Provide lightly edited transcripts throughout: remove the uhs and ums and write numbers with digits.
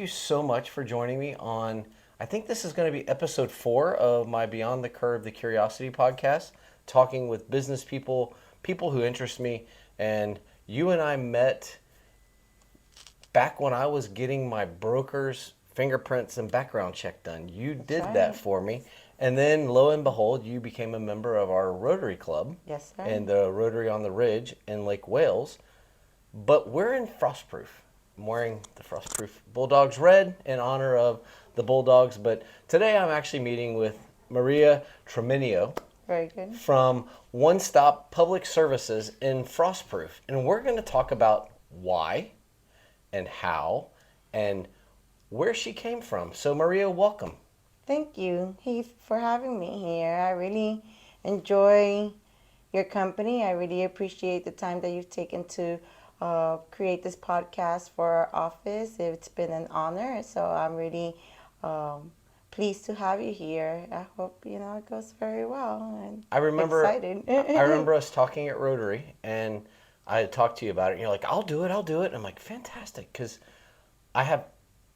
you so much for joining me on, I think this is going to be episode 4 of my Beyond the Curve, the Curiosity podcast, talking with business people, people who interest me. And you and I met back when I was getting my broker's fingerprints and background check done. You That's did that right. for me. And then lo and behold, you became a member of our Rotary Club Yes, sir. and the Rotary on the Ridge in Lake Wales. But we're in Frostproof. I'm wearing the Frostproof Bulldogs red in honor of the Bulldogs. But today I'm actually meeting with Maria Triminio Very good. from One Stop Public Services in Frostproof. And we're going to talk about why and how and where she came from. So, Maria, welcome. Thank you, Heath, for having me here. I really enjoy your company. I really appreciate the time that you've taken to create this podcast for our office. It's been an honor, so I'm really pleased to have you here. I hope it goes very well. And I remember excited. I remember us talking at Rotary, and I had talked to you about it, and you're like, I'll do it. And I'm like, fantastic, because I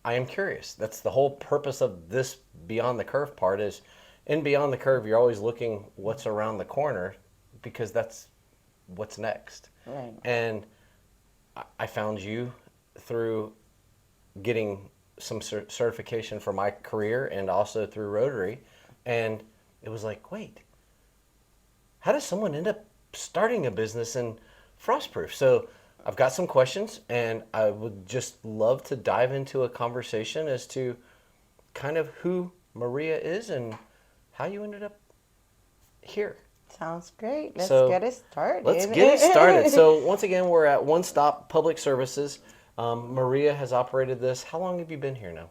am curious. That's the whole purpose of this Beyond the Curve part is in Beyond the Curve, you're always looking what's around the corner because that's what's next. Right. And I found you through getting some certification for my career and also through Rotary. And it was like, wait, how does someone end up starting a business in Frostproof? So I've got some questions, and I would just love to dive into a conversation as to kind of who Maria is and how you ended up here. Sounds great. Let's So get it started. let's get it started. So once again, we're at One Stop Public Services. Maria has operated this. How long have you been here now?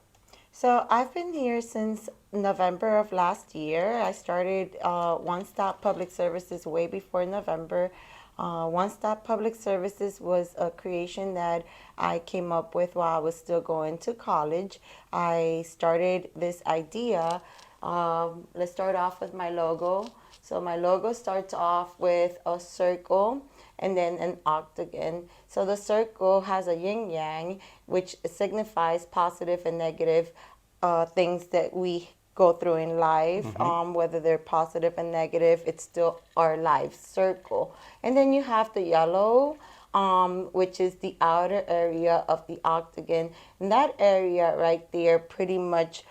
So I've been here since November of last year. I started One Stop Public Services way before November. One Stop Public Services was a creation that I came up with while I was still going to college. I started this idea. Let's start off with my logo. So my logo starts off with a circle and then an octagon. So the circle has a yin yang, which signifies positive and negative things that we go through in life. Whether they're positive and negative, it's still our life circle. And then you have the yellow, which is the outer area of the octagon. And that area right there pretty much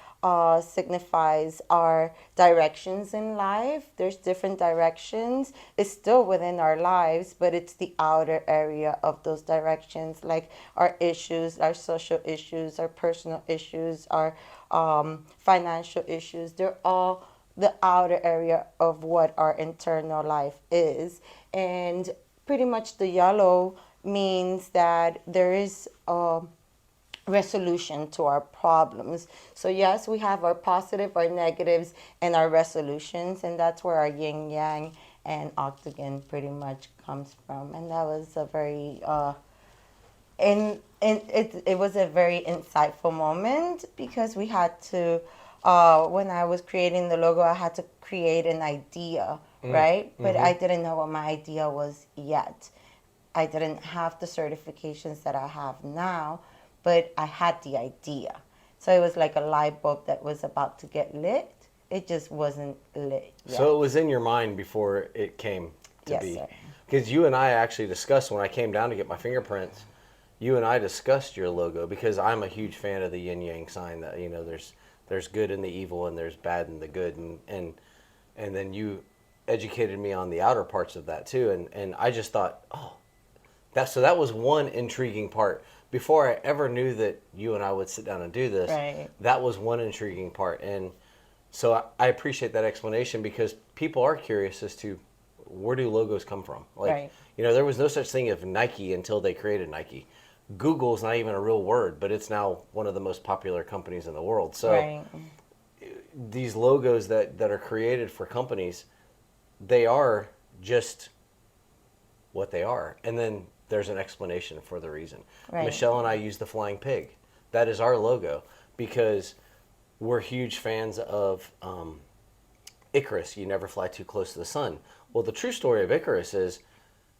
signifies our directions in life. There's different directions. It's still within our lives, but it's the outer area of those directions, like our issues, our social issues, our personal issues, our financial issues. They're all the outer area of what our internal life is. And pretty much the yellow means that there is resolution to our problems. So yes, we have our positive, our negatives, and our resolutions, and that's where our yin yang and octagon pretty much comes from. And that was a very and it was a very insightful moment because we had to when I was creating the logo, I had to create an idea, right? But I didn't know what my idea was yet. I didn't have the certifications that I have now, but I had the idea. So it was like a light bulb that was about to get lit. It just wasn't lit yet. So it was in your mind before it came to Yes, be. sir. Because you and I actually discussed when I came down to get my fingerprints, you and I discussed your logo because I'm a huge fan of the yin yang sign that, there's good in the evil and there's bad in the good. And then you educated me on the outer parts of that too. And I just thought, that was one intriguing part. Before I ever knew that you and I would sit down and do this, Right. that was one intriguing part. And so I appreciate that explanation because people are curious as to where do logos come from. Like, Right. there was no such thing as Nike until they created Nike. Google's not even a real word, but it's now one of the most popular companies in the world. So Right. these logos that are created for companies, they are just what they are. And then there's an explanation for the reason. Right. Michelle and I use the flying pig. That is our logo because we're huge fans of Icarus. You never fly too close to the sun. Well, the true story of Icarus is,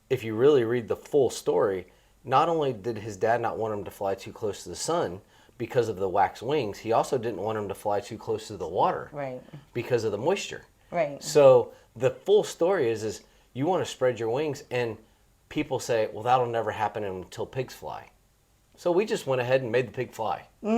if you really read the full story, not only did his dad not want him to fly too close to the sun, because of the wax wings. He also didn't want them to fly too close to the water Right. because of the moisture. Right. So the full story is you want to spread your wings, and people say, well, that'll never happen until pigs fly. So we just went ahead and made the pig fly. That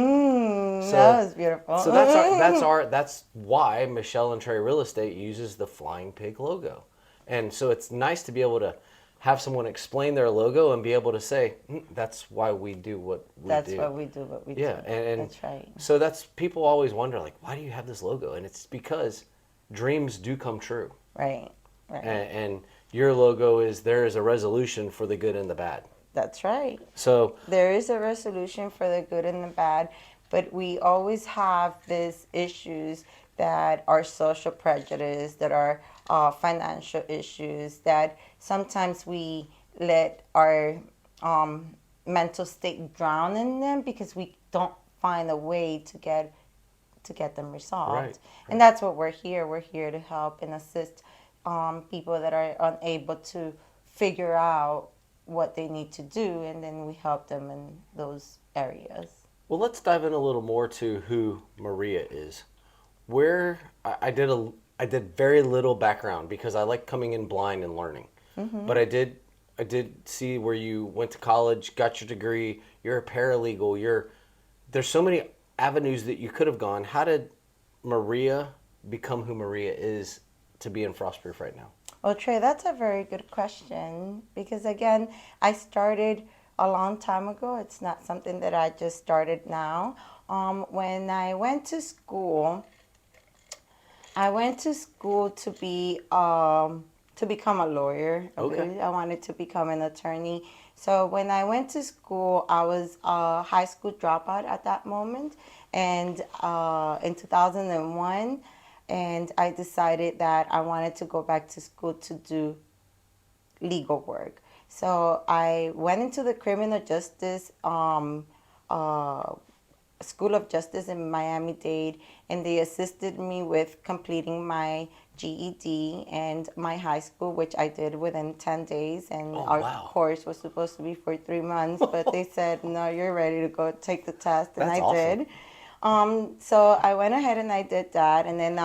was beautiful. So that's why Michelle and Trey Real Estate uses the flying pig logo. And so it's nice to be able to have someone explain their logo and be able to say, that's why we do what we do. That's why we do what we do. Yeah, and that's right. So that's, people always wonder, like, why do you have this logo? And it's because dreams do come true. Right. Right. And your logo is, there is a resolution for the good and the bad. That's right. So there is a resolution for the good and the bad, but we always have these issues that are social prejudice, that are financial issues, that sometimes we let our mental state drown in them because we don't find a way to get them resolved. Right. And that's what we're here. We're here to help and assist people that are unable to figure out what they need to do, and then we help them in those areas. Well, let's dive in a little more to who Maria is. Where I did very little background because I like coming in blind and learning. Mm-hmm. But I did see where you went to college, got your degree. You're a paralegal. There's so many avenues that you could have gone. How did Maria become who Maria is to be in Frostproof right now? Well, Trey, that's a very good question because, again, I started a long time ago. It's not something that I just started now. When I went to school, to be to become a lawyer. Okay. I wanted to become an attorney. So when I went to school, I was a high school dropout at that moment, and in 2001. And I decided that I wanted to go back to school to do legal work. So I went into the criminal justice School of Justice in Miami-Dade, and they assisted me with completing my GED and my high school, which I did within 10 days. And our course was supposed to be for 3 months, but they said, no, you're ready to go take the test, and That's I awesome. did. So I went ahead and I did that, and then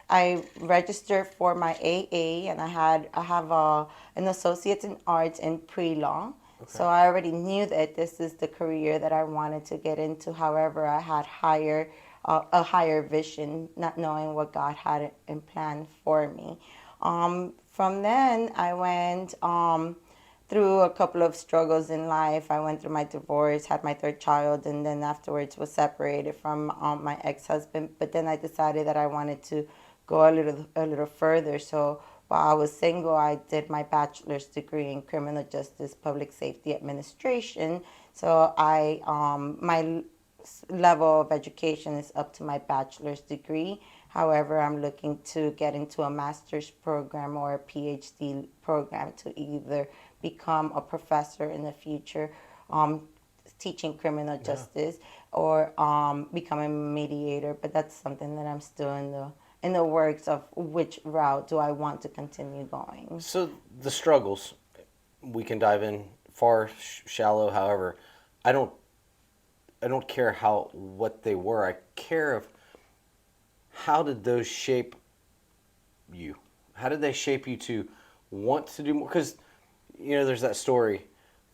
I registered for my AA, and I have an associate in arts in pre-law. Okay. So I already knew that this is the career that I wanted to get into. However, I had a higher vision, not knowing what God had in plan for me. From then, I went through a couple of struggles in life. I went through my divorce, had my third child, and then afterwards was separated from my ex-husband. But then I decided that I wanted to go a little further. So while I was single, I did my bachelor's degree in criminal justice, public safety administration. So my level of education is up to my bachelor's degree. However, I'm looking to get into a master's program or a PhD program to either become a professor in the future, teaching criminal justice, or becoming a mediator. But that's something that I'm still in the works of, which route do I want to continue going. So the struggles, we can dive in far, shallow. However, I don't care what they were. I care of how did those shape you? How did they shape you to want to do more? Because there's that story.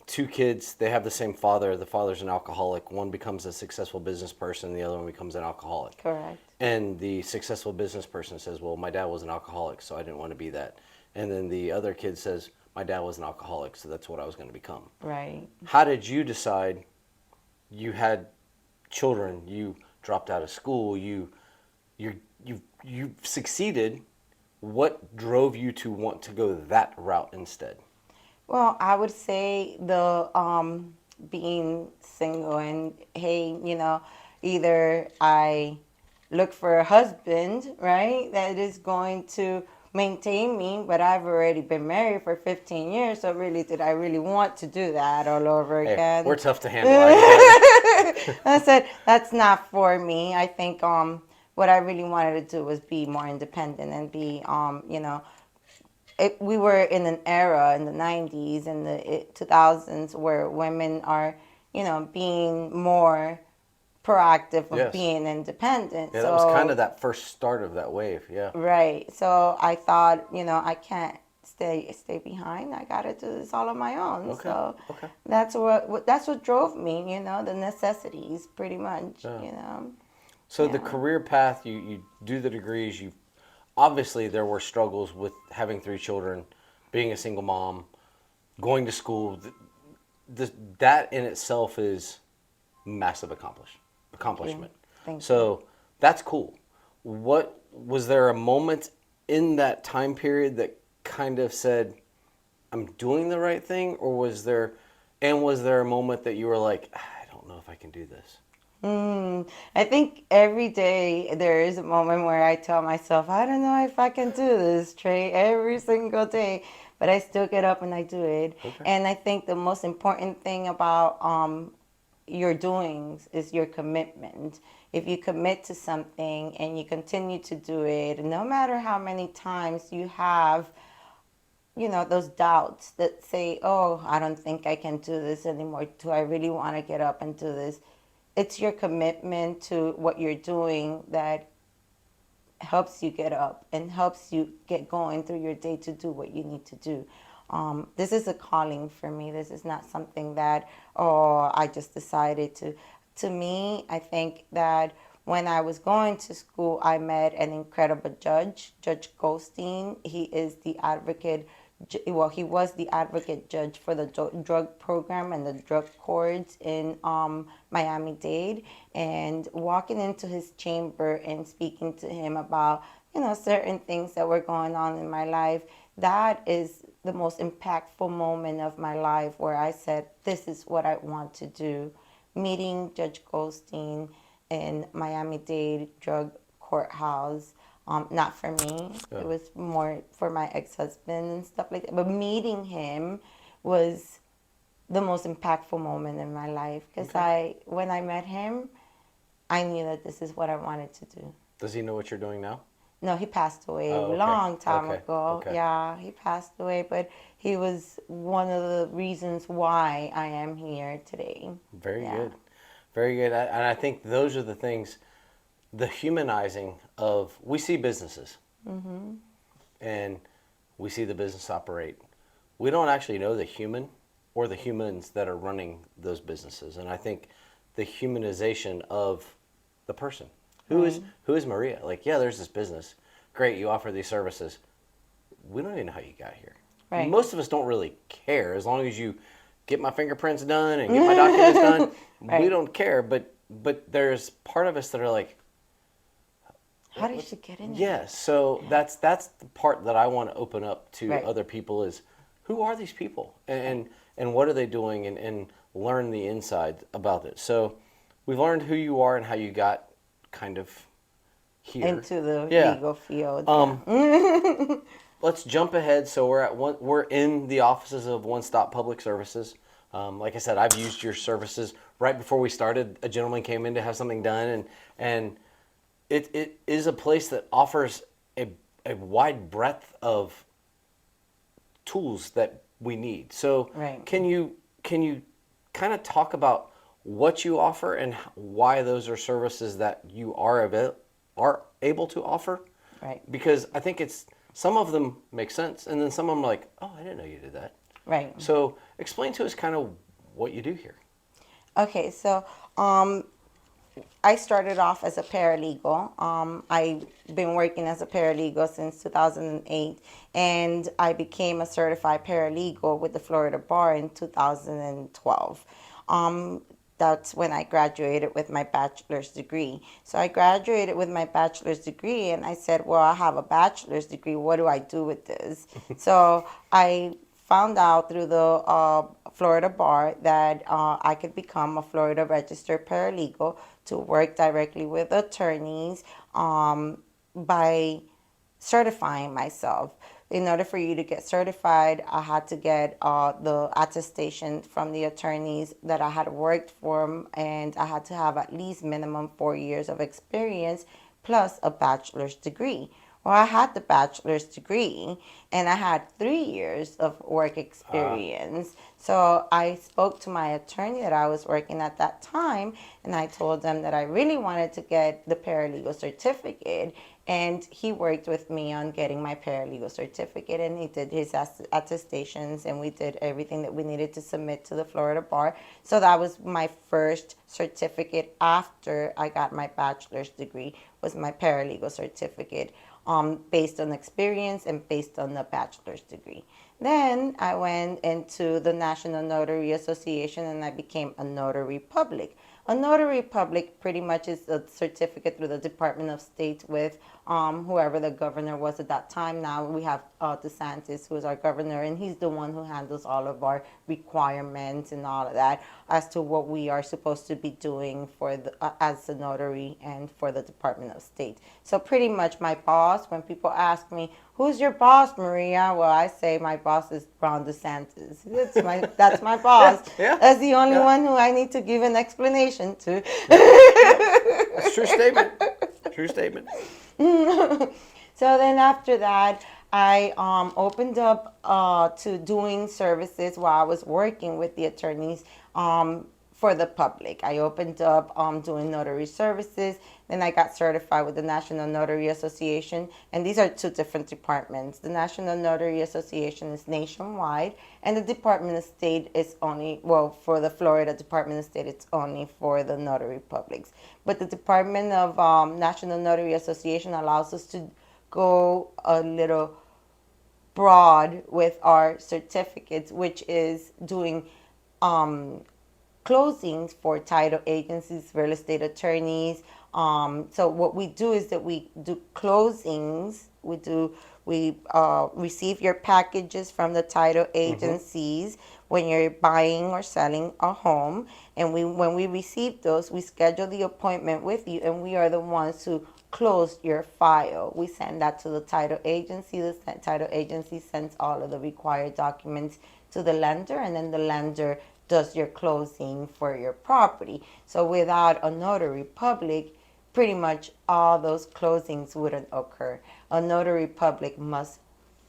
2 kids, they have the same father. The father's an alcoholic. One becomes a successful business person. The other one becomes an alcoholic. Correct. And the successful business person says, well, my dad was an alcoholic, so I didn't want to be that. And then the other kid says, my dad was an alcoholic, so that's what I was going to become. Right. How did you decide? You had children. You dropped out of school. You succeeded. What drove you to want to go that route instead? Well, I would say the being single, and hey, either I look for a husband, right, that is going to maintain me, but I've already been married for 15 years, so really, did I really want to do that all over again? We're tough to handle. I said, that's not for me. I think what I really wanted to do was be more independent and be, we were in an era in the 90s and the 2000s where women are, being more proactive of Yes. being independent. Yeah, that was kind So, of that first start of that wave. Yeah. right. So I thought, I can't stay behind. I got to do this all on my own. Okay. So Okay. that's what drove me, the necessities pretty much, Yeah. So the Yeah. career path, you do the degrees. You obviously there were struggles with having three children, being a single mom, going to school. That in itself is massive Thank you. accomplishment. Thank you. So that's cool. What was there a moment in that time period that kind of said, I'm doing the right thing, or was there a moment that you were like, I don't know if I can do this? I think every day there is a moment where I tell myself, I don't know if I can do this, Trey, every single day, but I still get up and I do it. Okay. And I think the most important thing about your doings is your commitment. If you commit to something and you continue to do it, no matter how many times you have those doubts that say, oh, I don't think I can do this anymore. Do I really want to get up and do this? It's your commitment to what you're doing that helps you get up and helps you get going through your day to do what you need to do. This is a calling for me. This is not something that, oh, I just decided to. To me, I think that when I was going to school, I met an incredible judge, Judge Goldstein. He is the advocate. Well, he was the advocate judge for the drug program and the drug courts in Miami-Dade. And walking into his chamber and speaking to him about, certain things that were going on in my life, that is the most impactful moment of my life where I said, this is what I want to do. Meeting Judge Goldstein in Miami-Dade drug courthouse. Not for me. Yeah. It was more for my ex-husband and stuff like that. But meeting him was the most impactful moment in my life because Okay. when I met him, I knew that this is what I wanted to do. Does he know what you're doing now? No, he passed away a Oh, okay. long time Okay. ago. Okay. Yeah, he passed away, but he was one of the reasons why I am here today. Very Yeah. good. Very good. And I think those are the things, the humanizing of, we see businesses and we see the business operate. We don't actually know the human or the humans that are running those businesses. And I think the humanization of the person. Who is Maria? Like, yeah, there's this business. Great, you offer these services. We don't even know how you got here. Right. Most of us don't really care as long as you get my fingerprints done and get my documents done. We Right. don't care, but there's part of us that are like, How did you get in there? yeah. So that's the part that I want to open up to Right. other people is, who are these people and what are they doing, and learn the inside about it. So we've learned who you are and how you got kind of here Into the Yeah. legal field. Let's jump ahead. So we're in the offices of One Stop Public Services. Like I said, I've used your services. Right before we started, a gentleman came in to have something done, and it is a place that offers a wide breadth of tools that we need. So Right. can you kind of talk about what you offer and why those are services that you are able to offer? Right. Because I think some of them make sense, and then some of them are like, oh, I didn't know you did that. Right. So explain to us kind of what you do here. Okay, so I started off as a paralegal. I've been working as a paralegal since 2008, and I became a certified paralegal with the Florida Bar in 2012. That's when I graduated with my bachelor's degree. So I graduated with my bachelor's degree, and I said, well, I have a bachelor's degree. What do I do with this? So I found out through the Florida Bar that I could become a Florida registered paralegal to work directly with attorneys by certifying myself. In order for you to get certified, I had to get the attestation from the attorneys that I had worked for, and I had to have at least minimum 4 years of experience plus a bachelor's degree. Well, I had the bachelor's degree and I had 3 years of work experience. So I spoke to my attorney that I was working at that time, and I told them that I really wanted to get the paralegal certificate. And he worked with me on getting my paralegal certificate, and he did his attestations, and we did everything that we needed to submit to the Florida Bar. So that was my first certificate after I got my bachelor's degree, was my paralegal certificate, based on experience and based on the bachelor's degree. Then I went into the National Notary Association and I became a notary public. A notary public pretty much is a certificate through the Department of State with whoever the governor was at that time. Now we have DeSantis, who is our governor, and he's the one who handles all of our requirements and all of that as to what we are supposed to be doing for the as a notary and for the Department of State. So pretty much my boss, when people ask me, "Who's your boss, Maria?" Well, I say my boss is Ron DeSantis. That's my boss. Yeah, That's the only yeah. one who I need to give an explanation to. That's a true statement. True statement. So then after that, I opened up to doing services while I was working with the attorneys for the public. I opened up doing notary services. Then I got certified with the National Notary Association. And these are two different departments. The National Notary Association is nationwide, and the Department of State is only, well, for the Florida Department of State, it's only for the notary publics. But the Department of National Notary Association allows us to go a little broad with our certificates, which is doing closings for title agencies, real estate attorneys. So what we do is that we do closings. We receive your packages from the title agencies when you're buying or selling a home, and when we receive those, we schedule the appointment with you, and we are the ones who close your file. We send that to the title agency. The title agency sends all of the required documents to the lender, and then the lender does your closing for your property. So without a notary public, pretty much all those closings wouldn't occur. A notary public must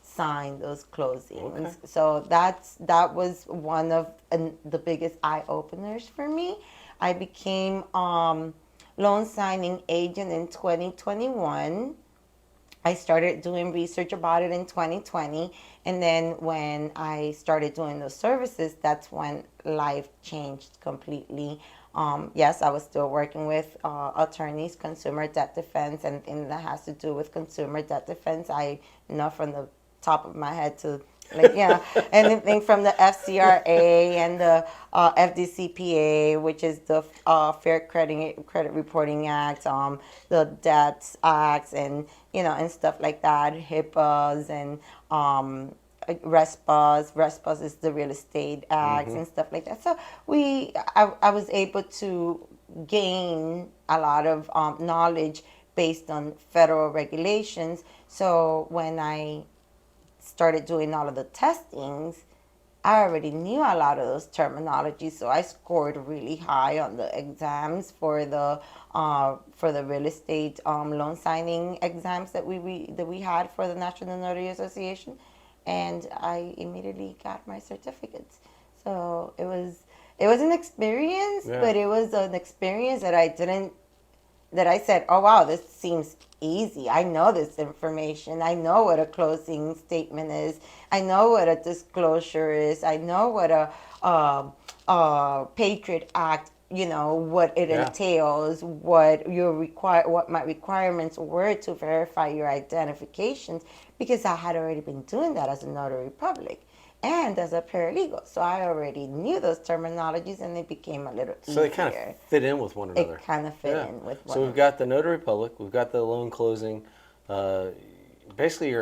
sign those closings. Okay. So that was one of the biggest eye openers for me. I became loan signing agent in 2021. I started doing research about it in 2020, and then when I started doing those services, that's when life changed completely. Yes, I was still working with attorneys, consumer debt defense, and anything that has to do with consumer debt defense. I know from the top of my head to anything from the FCRA and the FDCPA, which is the Fair Credit Reporting Act, the Debts Acts, and and stuff like that, HIPAAs and RESPAs. RESPAs is the Real Estate Acts and stuff like that. So I was able to gain a lot of knowledge based on federal regulations. So when I started doing all of the testings, I already knew a lot of those terminologies, so I scored really high on the exams for the real estate loan signing exams that we had for the National Notary Association, and I immediately got my certificates. So it was an experience, but it was an experience that I said, oh wow, this seems easy. I know this information. I know what a closing statement is. I know what a disclosure is. I know what a Patriot Act, what it entails, what my requirements were to verify your identifications, because I had already been doing that as a notary public and as a paralegal. So I already knew those terminologies, and it became a little easier. So they kind of fit in with one another. It kind of fit in with one So we've got the notary public, we've got the loan closing. Basically,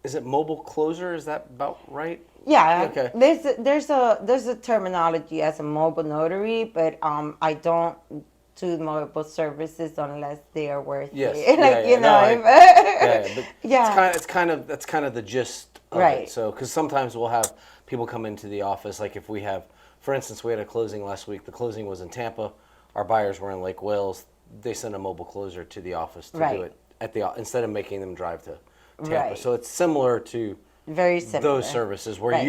is it mobile closer? Is that about right? Yeah. Okay. There's a terminology as a mobile notary, but I don't do mobile services unless they are worth Yes. it. It's kind of the gist of it. So, because sometimes we'll have people come into the office, like if we have, for instance, we had a closing last week. The closing was in Tampa. Our buyers were in Lake Wales. They sent a mobile closer to the office to do it instead of making them drive to Tampa. Right. So it's similar to Very similar. those services where Right.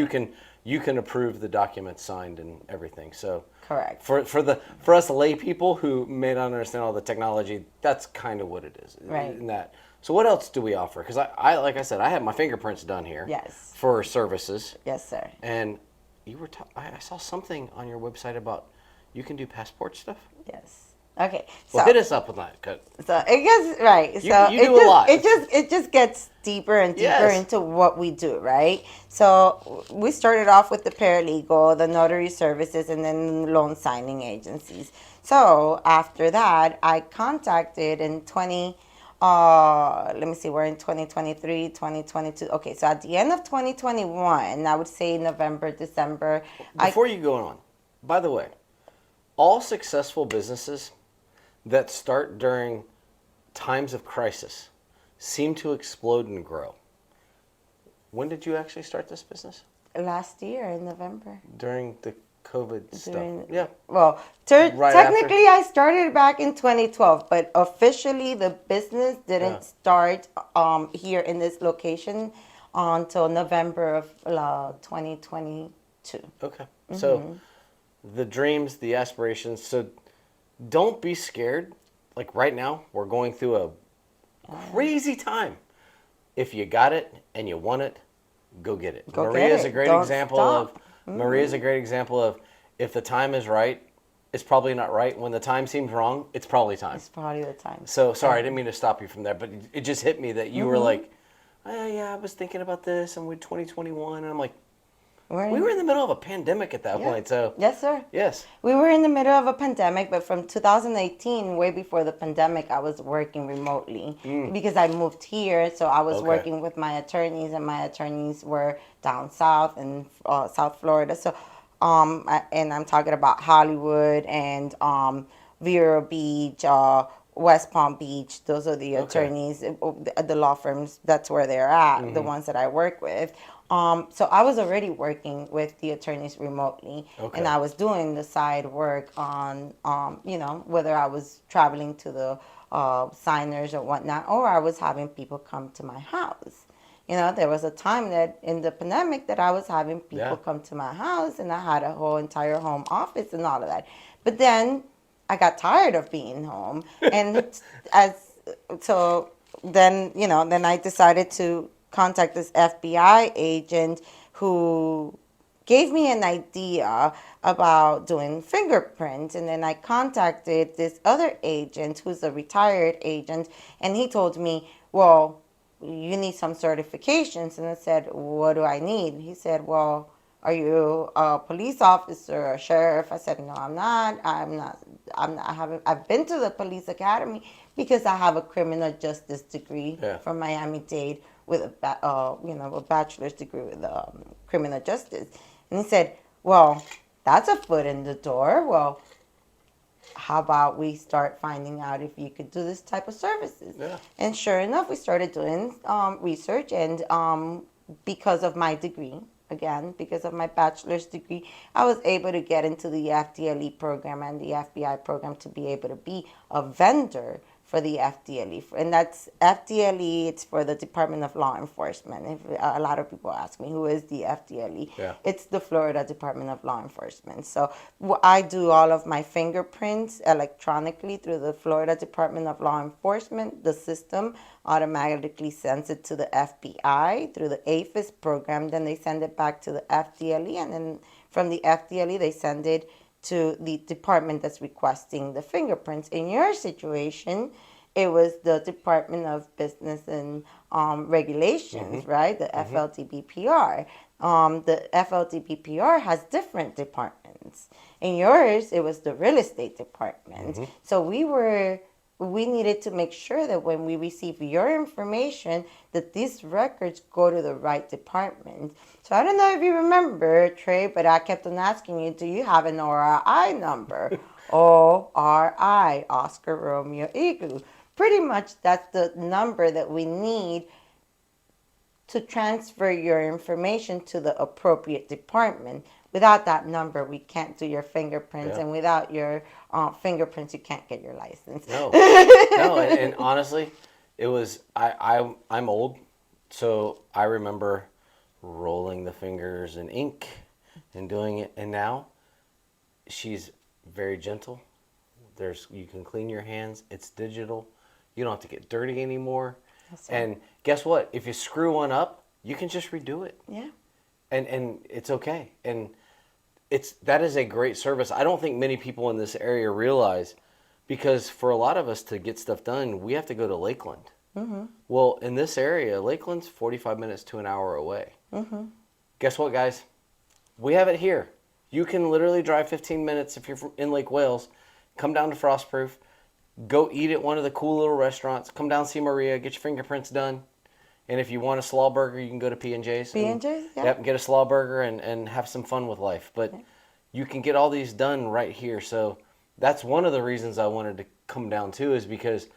you can approve the documents signed and everything. So Correct. For us lay people who may not understand all the technology, that's kind of what it is. Right. In that. So what else do we offer? Because I like I said, I have my fingerprints done here. Yes. For services. Yes, sir. And you were I saw something on your website about you can do passport stuff. Yes. Okay. So Well, hit us up with that. 'Cause So it gets right. You- So you it do a just, lot. it just gets deeper and deeper Yes. into what we do, right? So we started off with the paralegal, the notary services, and then loan signing agencies. So after that, I contacted in 20. Let me see. We're in 2023, 2022. Okay, so at the end of 2021, I would say November, December. Before you go on, by the way, all successful businesses that start during times of crisis seem to explode and grow. When did you actually start this business? Last year in November. During the COVID stuff. Yeah. Well, Right technically, I started back in 2012, but officially, the business didn't start here in this location until November of 2022. Okay. So the dreams, the aspirations. So don't be scared. Like right now, we're going through a crazy time. If you got it and you want it, go get it. Go get Maria's it. a great Don't example stop. Maria's a great example of if the time is right, it's probably not right. When the time seems wrong, it's probably time. It's probably the time. So sorry, I didn't mean to stop you from there, but it just hit me that you were like, oh, yeah, I was thinking about this and with 2021, and I'm like, we were in the middle of a pandemic at that point. So Yes, sir. yes. We were in the middle of a pandemic, but from 2018, way before the pandemic, I was working remotely because I moved here. So I was working with my attorneys, and my attorneys were down south in South Florida. So, and I'm talking about Hollywood and Vero Beach, West Palm Beach. Those are the attorneys, the law firms. That's where they're at. The ones that I work with. So I was already working with the attorneys remotely, and I was doing the side work on, whether I was traveling to the signers or whatnot, or I was having people come to my house. There was a time that in the pandemic that I was having people come to my house, and I had a whole entire home office and all of that. But then I got tired of being home, and then I decided to contact this FBI agent who gave me an idea about doing fingerprints. And then I contacted this other agent who's a retired agent, and he told me, well, you need some certifications. And I said, what do I need? He said, well, are you a police officer or a sheriff? I said, no, I'm not. I've been to the police academy because I have a criminal justice degree from Miami-Dade with a bachelor's degree with criminal justice. And he said, well, that's a foot in the door. Well, how about we start finding out if you could do this type of services? Yeah. And sure enough, we started doing research, and because of my degree, again, because of my bachelor's degree, I was able to get into the FDLE program and the FBI program to be able to be a vendor for the FDLE. And that's FDLE, it's for the Department of Law Enforcement. A lot of people ask me, who is the FDLE? Yeah. It's the Florida Department of Law Enforcement. So I do all of my fingerprints electronically through the Florida Department of Law Enforcement. The system automatically sends it to the FBI through the APHIS program. Then they send it back to the FDLE, and then from the FDLE, they send it to the department that's requesting the fingerprints. In your situation, it was the Department of Business and Regulations, right? The FLDBPR. The FLDBPR has different departments. In yours, it was the real estate department. So we needed to make sure that when we receive your information, that these records go to the right department. So I don't know if you remember, Trey, but I kept on asking you, do you have an ORI number? ORI, Oscar Romeo Igloo. Pretty much that's the number that we need to transfer your information to the appropriate department. Without that number, we can't do your fingerprints, and without your fingerprints, you can't get your license. No, and honestly, it was I'm old, so I remember rolling the fingers in ink and doing it. And now she's very gentle. You can clean your hands. It's digital. You don't have to get dirty anymore. That's right. And guess what? If you screw one up, you can just redo it. Yeah. And it's okay. And that is a great service. I don't think many people in this area realize, because for a lot of us to get stuff done, we have to go to Lakeland. Mm-hmm. Well, in this area, Lakeland's 45 minutes to an hour away. Mm-hmm. Guess what, guys? We have it here. You can literally drive 15 minutes if you're in Lake Wales, come down to Frostproof, go eat at one of the cool little restaurants, come down, see Maria, get your fingerprints done. And if you want a slaw burger, you can go to P&J's. P&J's, yeah. Yep, get a slaw burger and have some fun with life. But you can get all these done right here. So that's one of the reasons I wanted to come down too, is because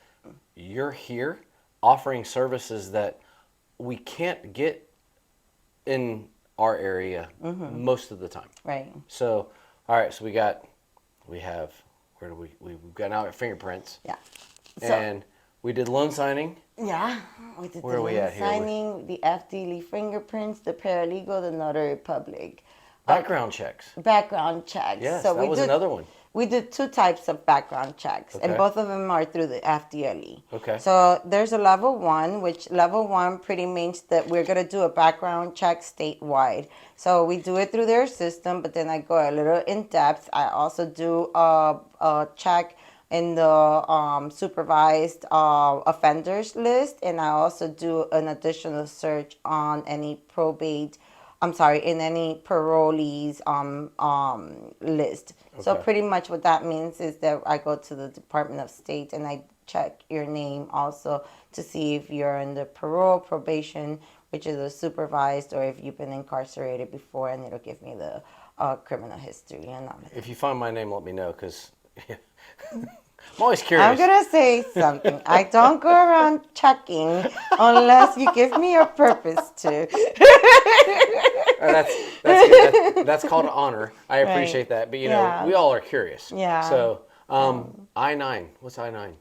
you're here offering services that we can't get in our area most of the time. Right. So, all right, so we've got now our fingerprints. Yeah. And we did loan signing. Yeah, we did Where the are we loan at here? signing, the FD fingerprints, the paralegal, the notary public. Background checks. Background checks. Yes, that was another one. We did 2 types of background checks, Okay. and both of them are through the FDLE. Okay. So there's a level 1, which level 1 pretty means that we're going to do a background check statewide. So we do it through their system, but then I go a little in depth. I also do a check in the supervised offenders list, and I also do an additional search on any in any parolees list. So Okay. pretty much what that means is that I go to the Department of State and I check your name also to see if you're under parole, probation, which is a supervised, or if you've been incarcerated before, and it'll give me the criminal history and all of that. If you find my name, let me know, because I'm always curious. I'm going to say something. I don't go around checking unless you give me a purpose to. That's good. That's called honor. I appreciate that. But, Yeah. we all are curious. Yeah. So, I-9. What's I-9?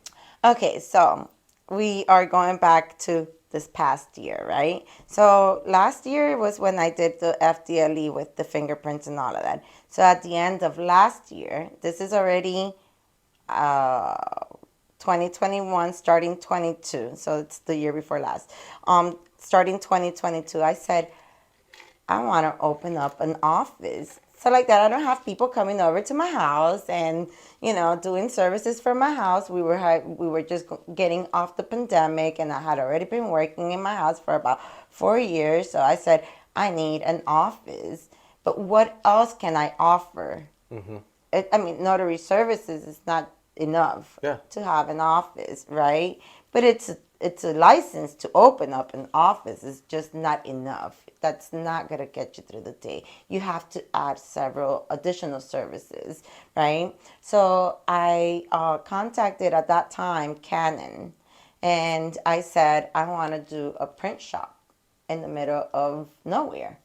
Okay, so we are going back to this past year, right? So last year was when I did the FDLE with the fingerprints and all of that. So at the end of last year, this is already 2021, starting 22. So it's the year before last. Starting 2022, I said, I want to open up an office. So like that, I don't have people coming over to my house and, doing services from my house. We were just getting off the pandemic, and I had already been working in my house for about 4 years. So I said, I need an office. But what else can I offer? Mm-hmm. Notary services is not enough to have an office, right? But it's a license to open up an office is just not enough. That's not going to get you through the day. You have to add several additional services, right? So I contacted at that time Canon, and I said, I want to do a print shop in the middle of nowhere.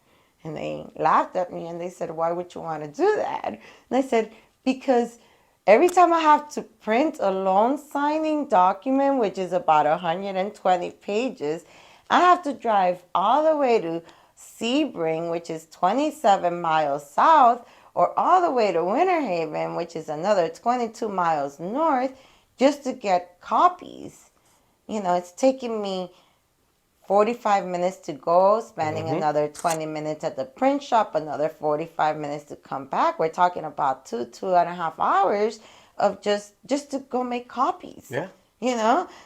And they laughed at me and they said, why would you want to do that? And I said, because every time I have to print a loan signing document, which is about 120 pages, I have to drive all the way to Sebring, which is 27 miles south, or all the way to Winter Haven, which is another 22 miles north, just to get copies. It's taking me 45 minutes to go, spending another 20 minutes at the print shop, another 45 minutes to come back. We're talking about 2.5 hours of just to go make copies. Yeah.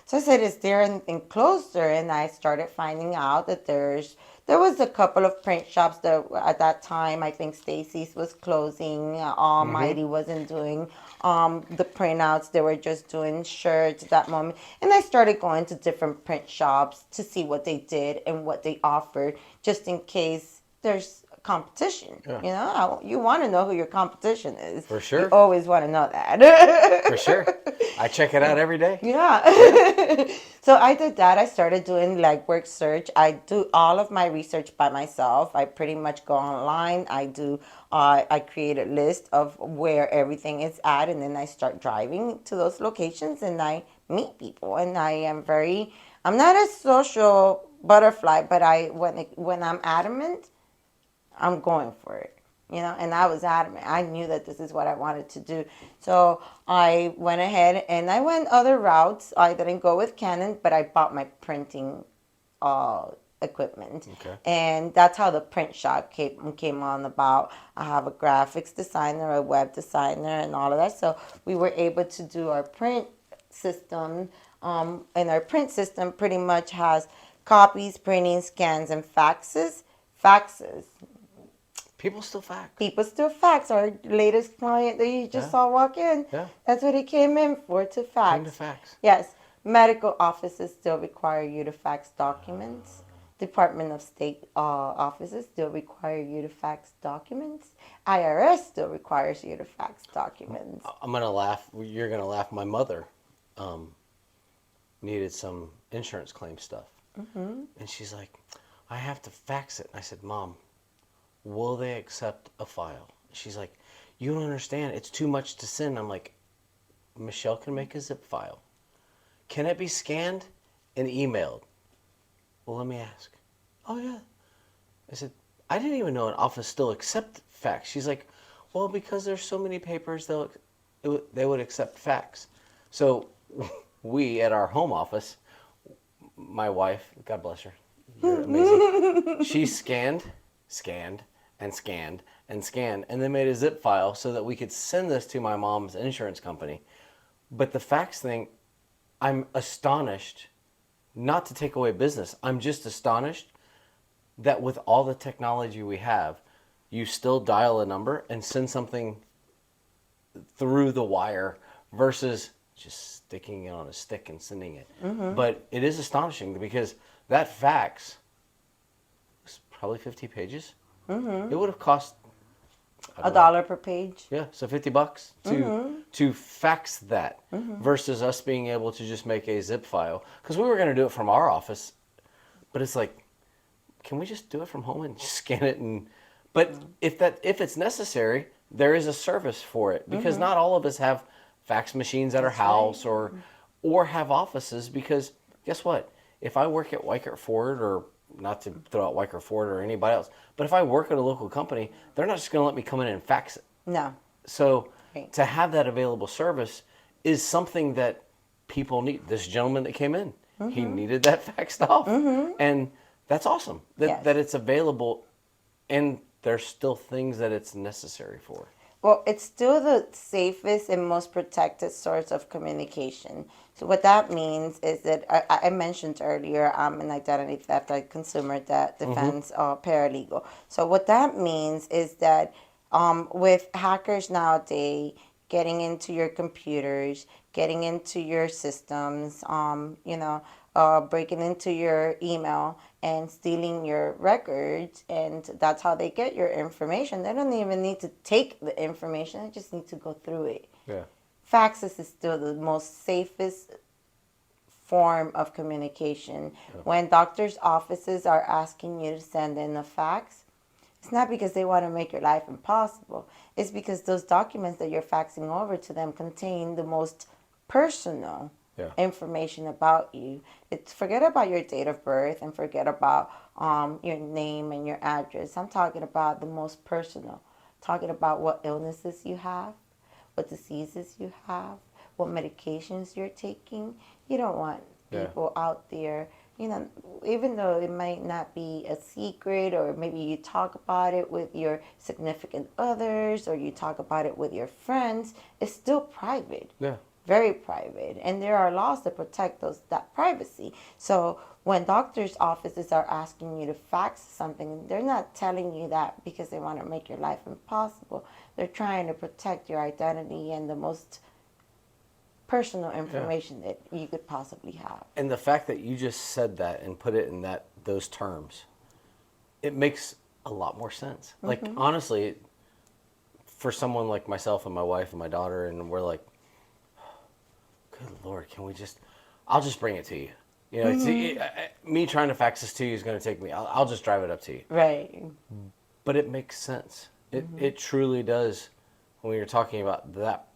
So I said, is there anything closer? And I started finding out that there was a couple of print shops that at that time, I think Stacy's was closing. Almighty wasn't doing the printouts. They were just doing shirts at that moment. And I started going to different print shops to see what they did and what they offered, just in case there's competition. Yeah. You want to know who your competition is. For sure. You always want to know that. For sure. I check it out every day. Yeah. So I did that. I started doing legwork search. I do all of my research by myself. I pretty much go online. I create a list of where everything is at, and then I start driving to those locations and I meet people. And I am very I'm not a social butterfly, but when I'm adamant, I'm going for it. And I was adamant. I knew that this is what I wanted to do. So I went ahead and I went other routes. I didn't go with Canon, but I bought my printing uh, equipment. Okay. And that's how the print shop came on about. I have a graphics designer, a web designer, and all of that. So we were able to do our print system. And our print system pretty much has copies, printing, scans, and faxes. Faxes. People still fax. People still fax. Our latest client that you just Yeah. saw walk in, Yeah. that's what he came in for, to fax. Came to fax. Yes. Medical offices still require you to fax documents. Department of State offices still require you to fax documents. IRS still requires you to fax documents. I'm gonna laugh. You're gonna laugh. My mother needed some insurance claim stuff, and she's like, "I have to fax it." I said, "Mom, will they accept a file?" She's like, "You don't understand. It's too much to send." I'm like, "Michelle can make a zip file. Can it be scanned and emailed?" "Well, let me ask." "Oh yeah." I said, "I didn't even know an office still accept fax." She's like, "Well, because there's so many papers, they would accept fax." So we at our home office, my wife, God bless her, you're amazing. She scanned, and scanned, and then made a zip file so that we could send this to my mom's insurance company. But the fax thing, I'm astonished, not to take away business, I'm just astonished that with all the technology we have, you still dial a number and send something through the wire versus just sticking it on a stick and sending it. But it is astonishing because that fax was probably 50 pages. It would have cost $1 per page. yeah, so $50 to fax that versus us being able to just make a zip file, because we were going to do it from our office, but it's like, can we just do it from home and just scan it? And but if it's necessary, there is a service for it, because not all of us have fax machines at our house or have offices, because guess what? If I work at Weichert Ford, or not to throw out Weichert Ford or anybody else, but if I work at a local company, they're not just going to let me come in and fax it. No. So Right. to have that available service is something that people need. This gentleman that came in, he needed that faxed off. And that's awesome that, Yes. that it's available, and there's still things that it's necessary for. Well, it's still the safest and most protected source of communication. So what that means is that I mentioned earlier, I'm an identity theft, like consumer defense paralegal. So what that means is that with hackers nowadays getting into your computers, getting into your systems, breaking into your email and stealing your records, and that's how they get your information. They don't even need to take the information, they just need to go through it. Yeah. Faxes is still the most safest form of communication. Yeah. When doctors' offices are asking you to send in a fax, it's not because they want to make your life impossible. It's because those documents that you're faxing over to them contain the most personal information about you. Forget about your date of birth and forget about your name and your address. I'm talking about the most personal. Talking about what illnesses you have, what diseases you have, what medications you're taking. You don't want people out there, even though it might not be a secret, or maybe you talk about it with your significant others, or you talk about it with your friends, it's still private. Yeah. Very private, and there are laws that protect that privacy. So when doctors' offices are asking you to fax something, they're not telling you that because they want to make your life impossible. They're trying to protect your identity and the most personal information that you could possibly have. And the fact that you just said that and put it in those terms, it makes a lot more sense. Like, honestly, for someone like myself and my wife and my daughter, and we're like, good Lord, I'll just bring it to you. Me trying to fax this to you is going to take me, I'll just drive it up to you. Right. But it makes sense. It truly does, when you're talking about that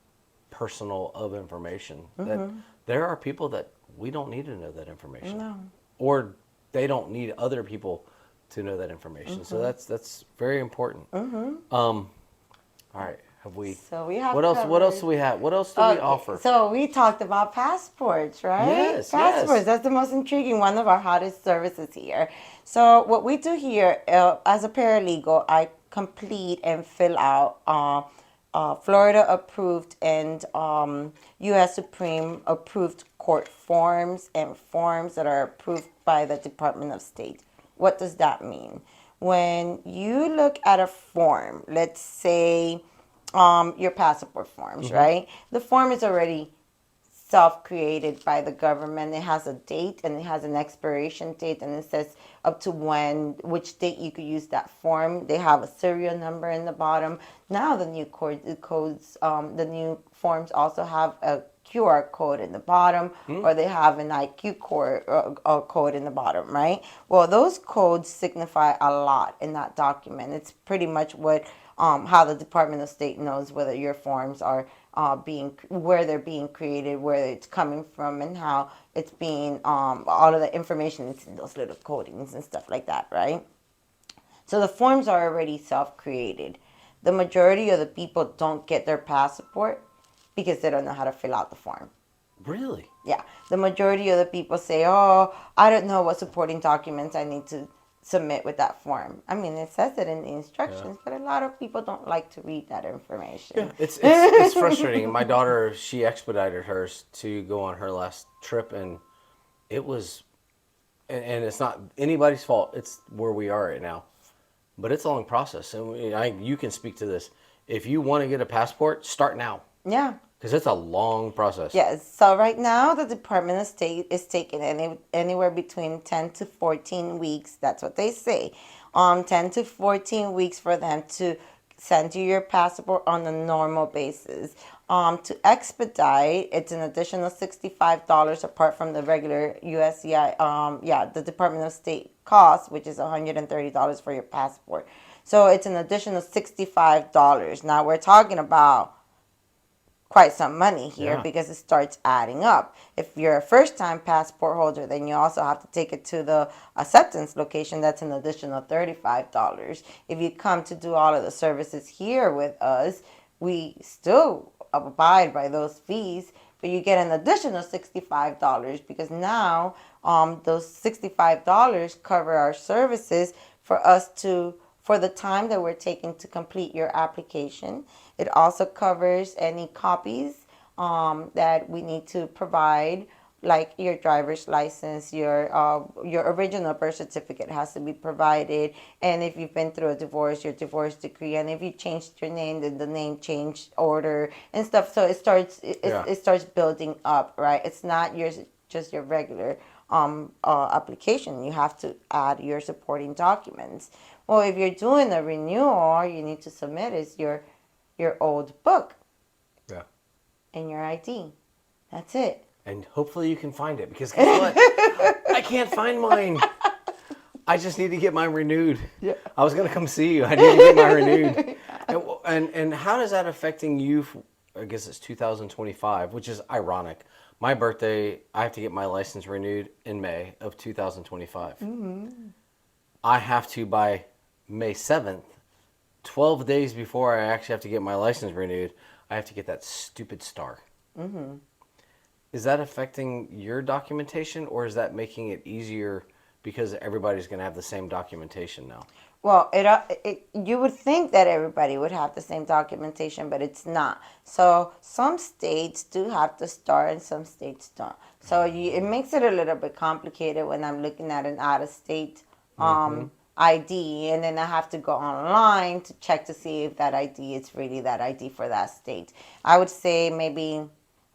personal of information, that there are people that we don't need to know that information. No. Or they don't need other people to know that information. So that's very important. All right. Have we? So we have What else? What else covered- do we have? What else do we Okay, offer? so we talked about passports, right? Yes, Passports. yes. That's the most intriguing, one of our hottest services here. So what we do here, as a paralegal, I complete and fill out Florida approved and U.S. Supreme approved court forms and forms that are approved by the Department of State. What does that mean? When you look at a form, let's say your passport forms, right? The form is already self-created by the government. It has a date and it has an expiration date, and it says up to which date you could use that form. They have a serial number in the bottom. Now the new the new forms also have a QR code in the bottom, or they have an IQ code in the bottom, right? Well, those codes signify a lot in that document. It's pretty much what how the Department of State knows whether your forms are where they're being created, where it's coming from, and how it's being all of the information is in those little codings and stuff like that, right? So the forms are already self-created. The majority of the people don't get their passport because they don't know how to fill out the form. Really? Yeah, the majority of the people say, "Oh, I don't know what supporting documents I need to submit with that form." I mean, it says it in the instructions, but a lot of people don't like to read that information. Yeah, it's frustrating. My daughter, she expedited hers to go on her last trip, and it was, and it's not anybody's fault. It's where we are right now, but it's a long process, and you can speak to this. If you want to get a passport, start now. Yeah. Because it's a long process. Yes. So right now, the Department of State is taking anywhere between 10 to 14 weeks. That's what they say. 10 to 14 weeks for them to send you your passport on a normal basis. To expedite, it's an additional $65 apart from the regular USCI, the Department of State cost, which is $130 for your passport. So it's an additional $65. Now we're talking about quite some money here because it starts adding up. If you're a first-time passport holder, then you also have to take it to the acceptance location. That's an additional $35. If you come to do all of the services here with us, we still abide by those fees, but you get an additional $65 because now those $65 cover our services for the time that we're taking to complete your application. It also covers any copies that we need to provide, like your driver's license, your original birth certificate has to be provided, and if you've been through a divorce, your divorce decree, and if you changed your name, then the name change order and stuff. So it starts building up, right? It's not just your regular application. You have to add your supporting documents. Well, if you're doing a renewal, all you need to submit is your old book. Yeah. And your ID. That's it. And hopefully you can find it, because guess what? I can't find mine. I just need to get mine renewed. Yeah. I was gonna come see you. I need to get mine renewed. And how is that affecting you? I guess it's 2025, which is ironic. My birthday, I have to get my license renewed in May of 2025. Mm-hmm. I have to by May 7th, 12 days before I actually have to get my license renewed, I have to get that stupid star. Mm-hmm. Is that affecting your documentation, or is that making it easier because everybody's going to have the same documentation now? Well, you would think that everybody would have the same documentation, but it's not. So some states do have the star and some states don't. So it makes it a little bit complicated when I'm looking at an out-of-state ID, and then I have to go online to check to see if that ID is really that ID for that state. I would say maybe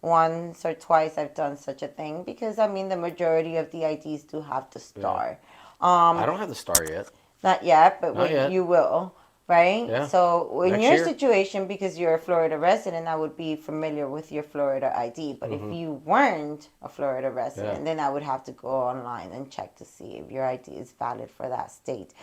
once or twice I've done such a thing, because I mean the majority of the IDs do have the star. I don't have the star yet. Not yet, but Not yet. you will. right? Yeah. So in Next your year. situation, because you're a Florida resident, I would be familiar with your Florida ID. But if you weren't a Florida resident, Yeah. then I would have to go online and check to see if your ID is valid for that state.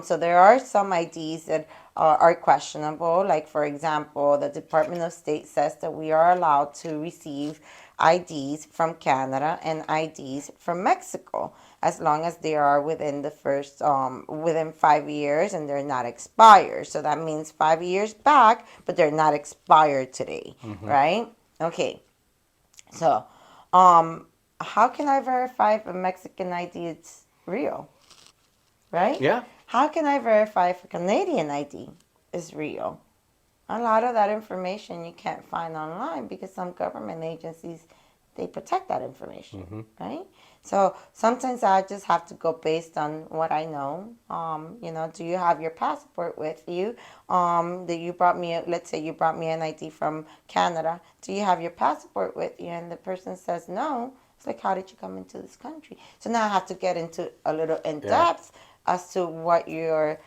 So there are some IDs that are questionable. Like, for example, the Department of State says that we are allowed to receive IDs from Canada and IDs from Mexico, as long as they are within the first within 5 years and they're not expired. So that means 5 years back, but they're not expired today, right? Okay. So, how can I verify if a Mexican ID is real, right? Yeah. How can I verify if a Canadian ID is real? A lot of that information you can't find online because some government agencies, they protect that information, right? So sometimes I just have to go based on what I know. Do you have your passport with you? That you brought me, let's say you brought me an ID from Canada. Do you have your passport with you? And the person says no. It's like, how did you come into this country? So now I have to get into a little in Yeah. depth as to what your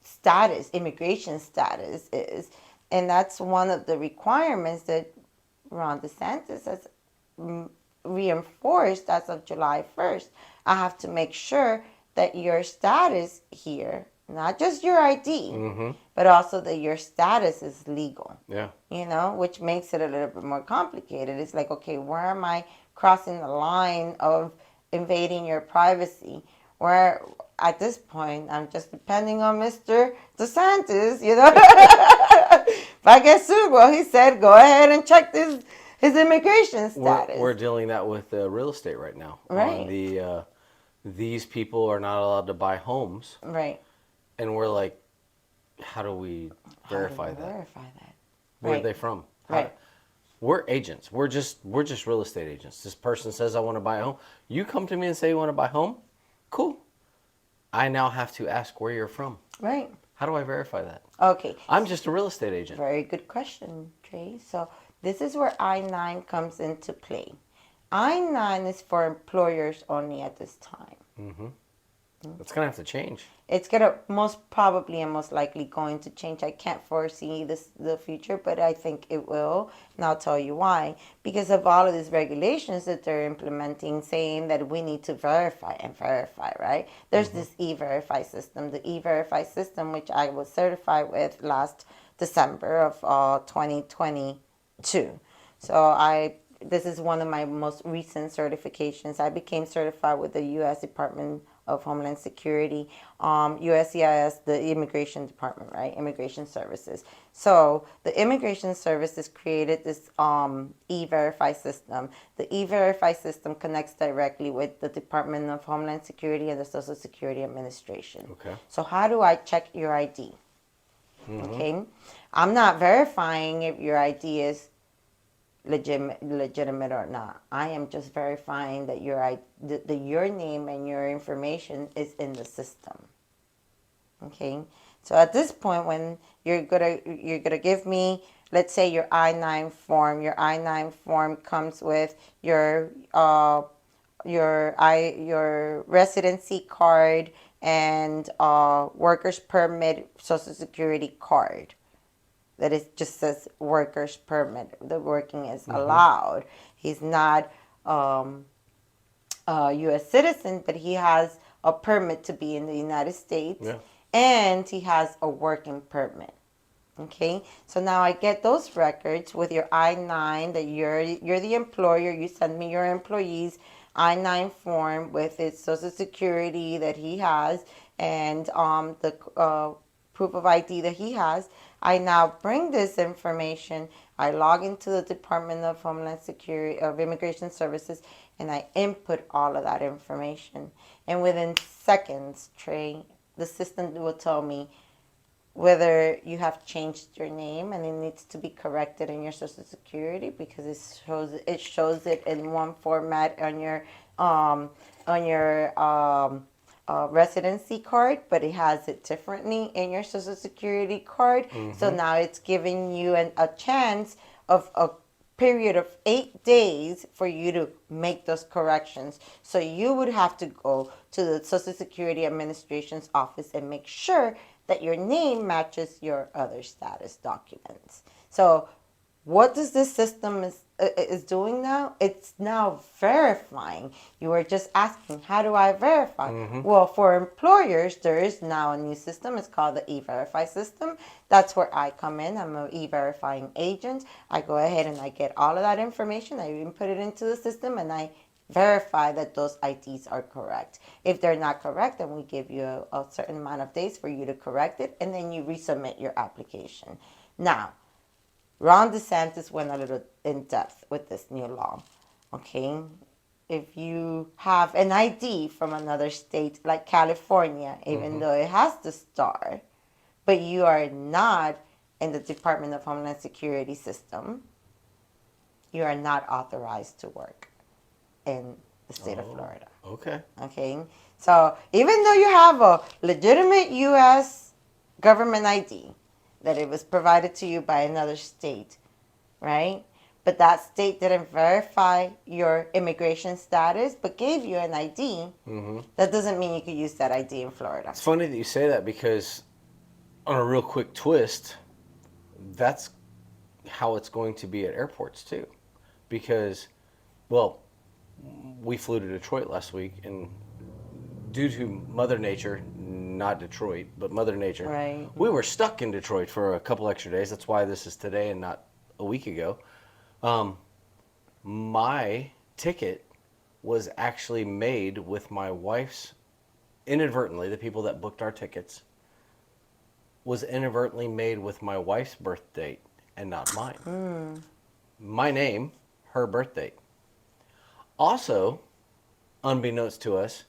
status, immigration status is. And that's one of the requirements that Ron DeSantis has reinforced as of July 1st. I have to make sure that your status here, not just your ID, but also that your status is legal. Yeah. Which makes it a little bit more complicated. It's like, okay, where am I crossing the line of invading your privacy? Where at this point, I'm just depending on Mr. DeSantis, If I get sued, well, he said, go ahead and check his immigration status. We're dealing that with real estate right now. Right. On the these people are not allowed to buy homes, Right. and we're like, how do we verify How do you that? verify that? Where are Right. they from? Right. We're agents. We're just real estate agents. This person says I want to buy a home. You come to me and say you want to buy a home. Cool. I now have to ask where you're from. Right. How do I verify that? Okay. I'm just a real estate agent. Very good question, Trey. So this is where I-9 comes into play. I-9 is for employers only at this time. It's gonna have to change. It's gonna most probably and most likely going to change. I can't foresee the future, but I think it will, and I'll tell you why. Because of all of these regulations that they're implementing, saying that we need to verify and verify, right? There's this e-verify system, the e-verify system, which I was certified with last December of 2022. So this is one of my most recent certifications. I became certified with the U.S. Department of Homeland Security, USCIS, the Immigration Department, right? Immigration Services. So the Immigration Services created this e-verify system. The e-verify system connects directly with the Department of Homeland Security and the Social Security Administration. Okay. So how do I check your ID? Okay. I'm not verifying if your ID is legitimate or not. I am just verifying that your name and your information is in the system. Okay. So at this point, when you're gonna give me, let's say, your I-9 form. Your I-9 form comes with your residency card and workers permit, Social Security card. That it just says workers permit. The working is allowed. He's not a U.S. citizen, but he has a permit to be in the United States, and he has a working permit. Okay, so now I get those records with your I-9 that you're the employer. You send me your employee's I-9 form with his Social Security that he has and the proof of ID that he has. I now bring this information. I log into the Department of Homeland Security of Immigration Services, and I input all of that information. And within seconds, Trey, the system will tell me whether you have changed your name and it needs to be corrected in your Social Security because it shows it in one format on your residency card, but it has it differently in your Social Security card. So now it's giving you a chance of period of 8 days for you to make those corrections. So you would have to go to the Social Security Administration's office and make sure that your name matches your other status documents. So what does this system is doing now? It's now verifying. You were just asking, how do I verify? Well, for employers, there is now a new system. It's called the E-Verify system. That's where I come in. I'm an E-Verifying agent. I go ahead and I get all of that information. I even put it into the system and I verify that those IDs are correct. If they're not correct, then we give you a certain amount of days for you to correct it, and then you resubmit your application. Now, Ron DeSantis went a little in depth with this new law. Okay, if you have an ID from another state like California, even though it has the star, but you are not in the Department of Homeland Security system, you are not authorized to work in the state of Florida. Okay. Okay, so even though you have a legitimate U.S. government ID, that it was provided to you by another state, right? But that state didn't verify your immigration status, but gave you an ID. That doesn't mean you could use that ID in Florida. It's funny that you say that because, on a real quick twist, that's how it's going to be at airports too. Because, well, we flew to Detroit last week, and due to Mother Nature, not Detroit, but Mother Nature, Right. we were stuck in Detroit for a couple extra days. That's why this is today and not a week ago. My ticket was actually made with my wife's, inadvertently, the people that booked our tickets, was inadvertently made with my wife's birth date and not mine. My name, her birth date. Also, unbeknownst to us,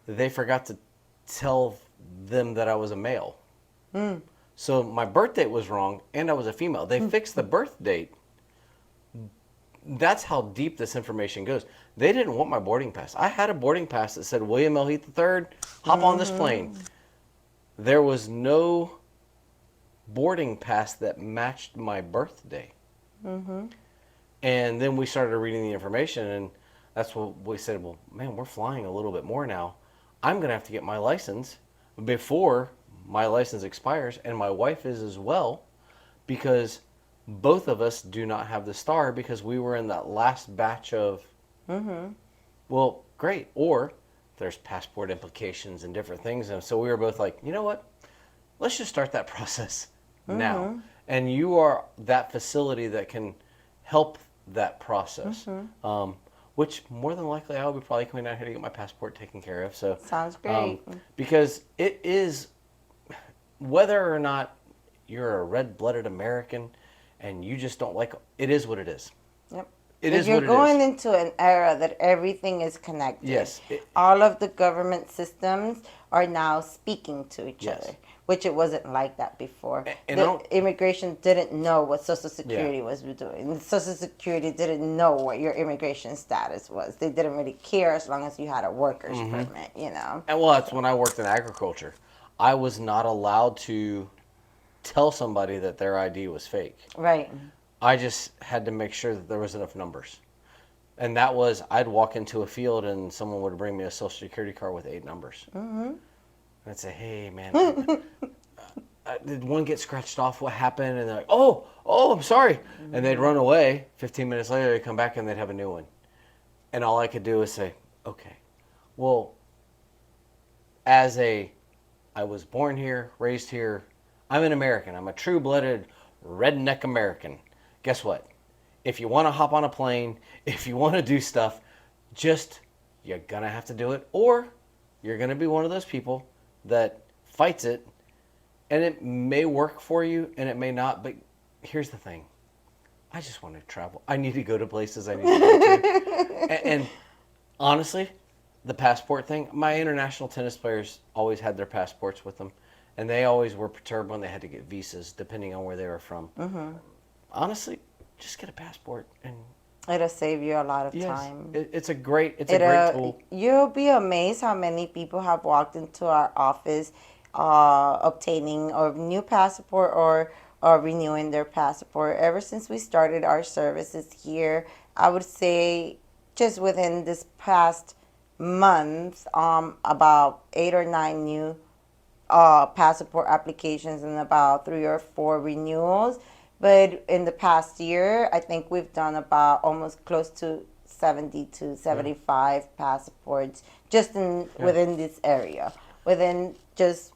they forgot to tell them that I was a male. So my birth date was wrong and I was a female. They fixed the birth date. That's how deep this information goes. They didn't want my boarding pass. I had a boarding pass that said William L. Heath III, hop on this plane. There was no boarding pass that matched my birthday. And then we started reading the information, and that's what we said, well, man, we're flying a little bit more now. I'm going to have to get my license before my license expires, and my wife is as well, because both of us do not have the star because we were in that last batch of, well, great. Or there's passport implications and different things. And so we were both like, you know what? Let's just start that process now. And you are that facility that can help that process. Which more than likely I will be probably coming down here to get my passport taken care of. So Sounds great. because it is, whether or not you're a red-blooded American and you just don't like it, is what it is. Yep. It If is you're what it going is. into an era that everything is connected. Yes. All of the government systems are now speaking to each Yes. other, which it wasn't like that before. And The I don't- immigration didn't know what Social Security was doing. Social Security didn't know what your immigration status was. They didn't really care as long as you had a worker's permit, you know. And well, that's when I worked in agriculture. I was not allowed to tell somebody that their ID was fake. Right. I just had to make sure that there was enough numbers. And that was, I'd walk into a field and someone would bring me a Social Security card with 8 numbers. And I'd say, hey, man, did one get scratched off? What happened? And they're like, oh, I'm sorry. And they'd run away. 15 minutes later, they'd come back and they'd have a new one. And all I could do is say, okay, well, I was born here, raised here. I'm an American. I'm a true-blooded redneck American. Guess what? If you want to hop on a plane, if you want to do stuff, you're going to have to do it. Or you're going to be one of those people that fights it. And it may work for you and it may not. But here's the thing. I just want to travel. I need to go to places I need to go to. And honestly, the passport thing, my international tennis players always had their passports with them. And they always were perturbed when they had to get visas, depending on where they were from. Honestly, just get a passport. And It'll save you a lot of yes, time. it's a great tool. You'll be amazed how many people have walked into our office obtaining a new passport renewing their passport. Ever since we started our services here, I would say just within this past month, about 8 or 9 new passport applications and about 3 or 4 renewals. But in the past year, I think we've done about almost close to 70 to 75 passports just in within this area, within just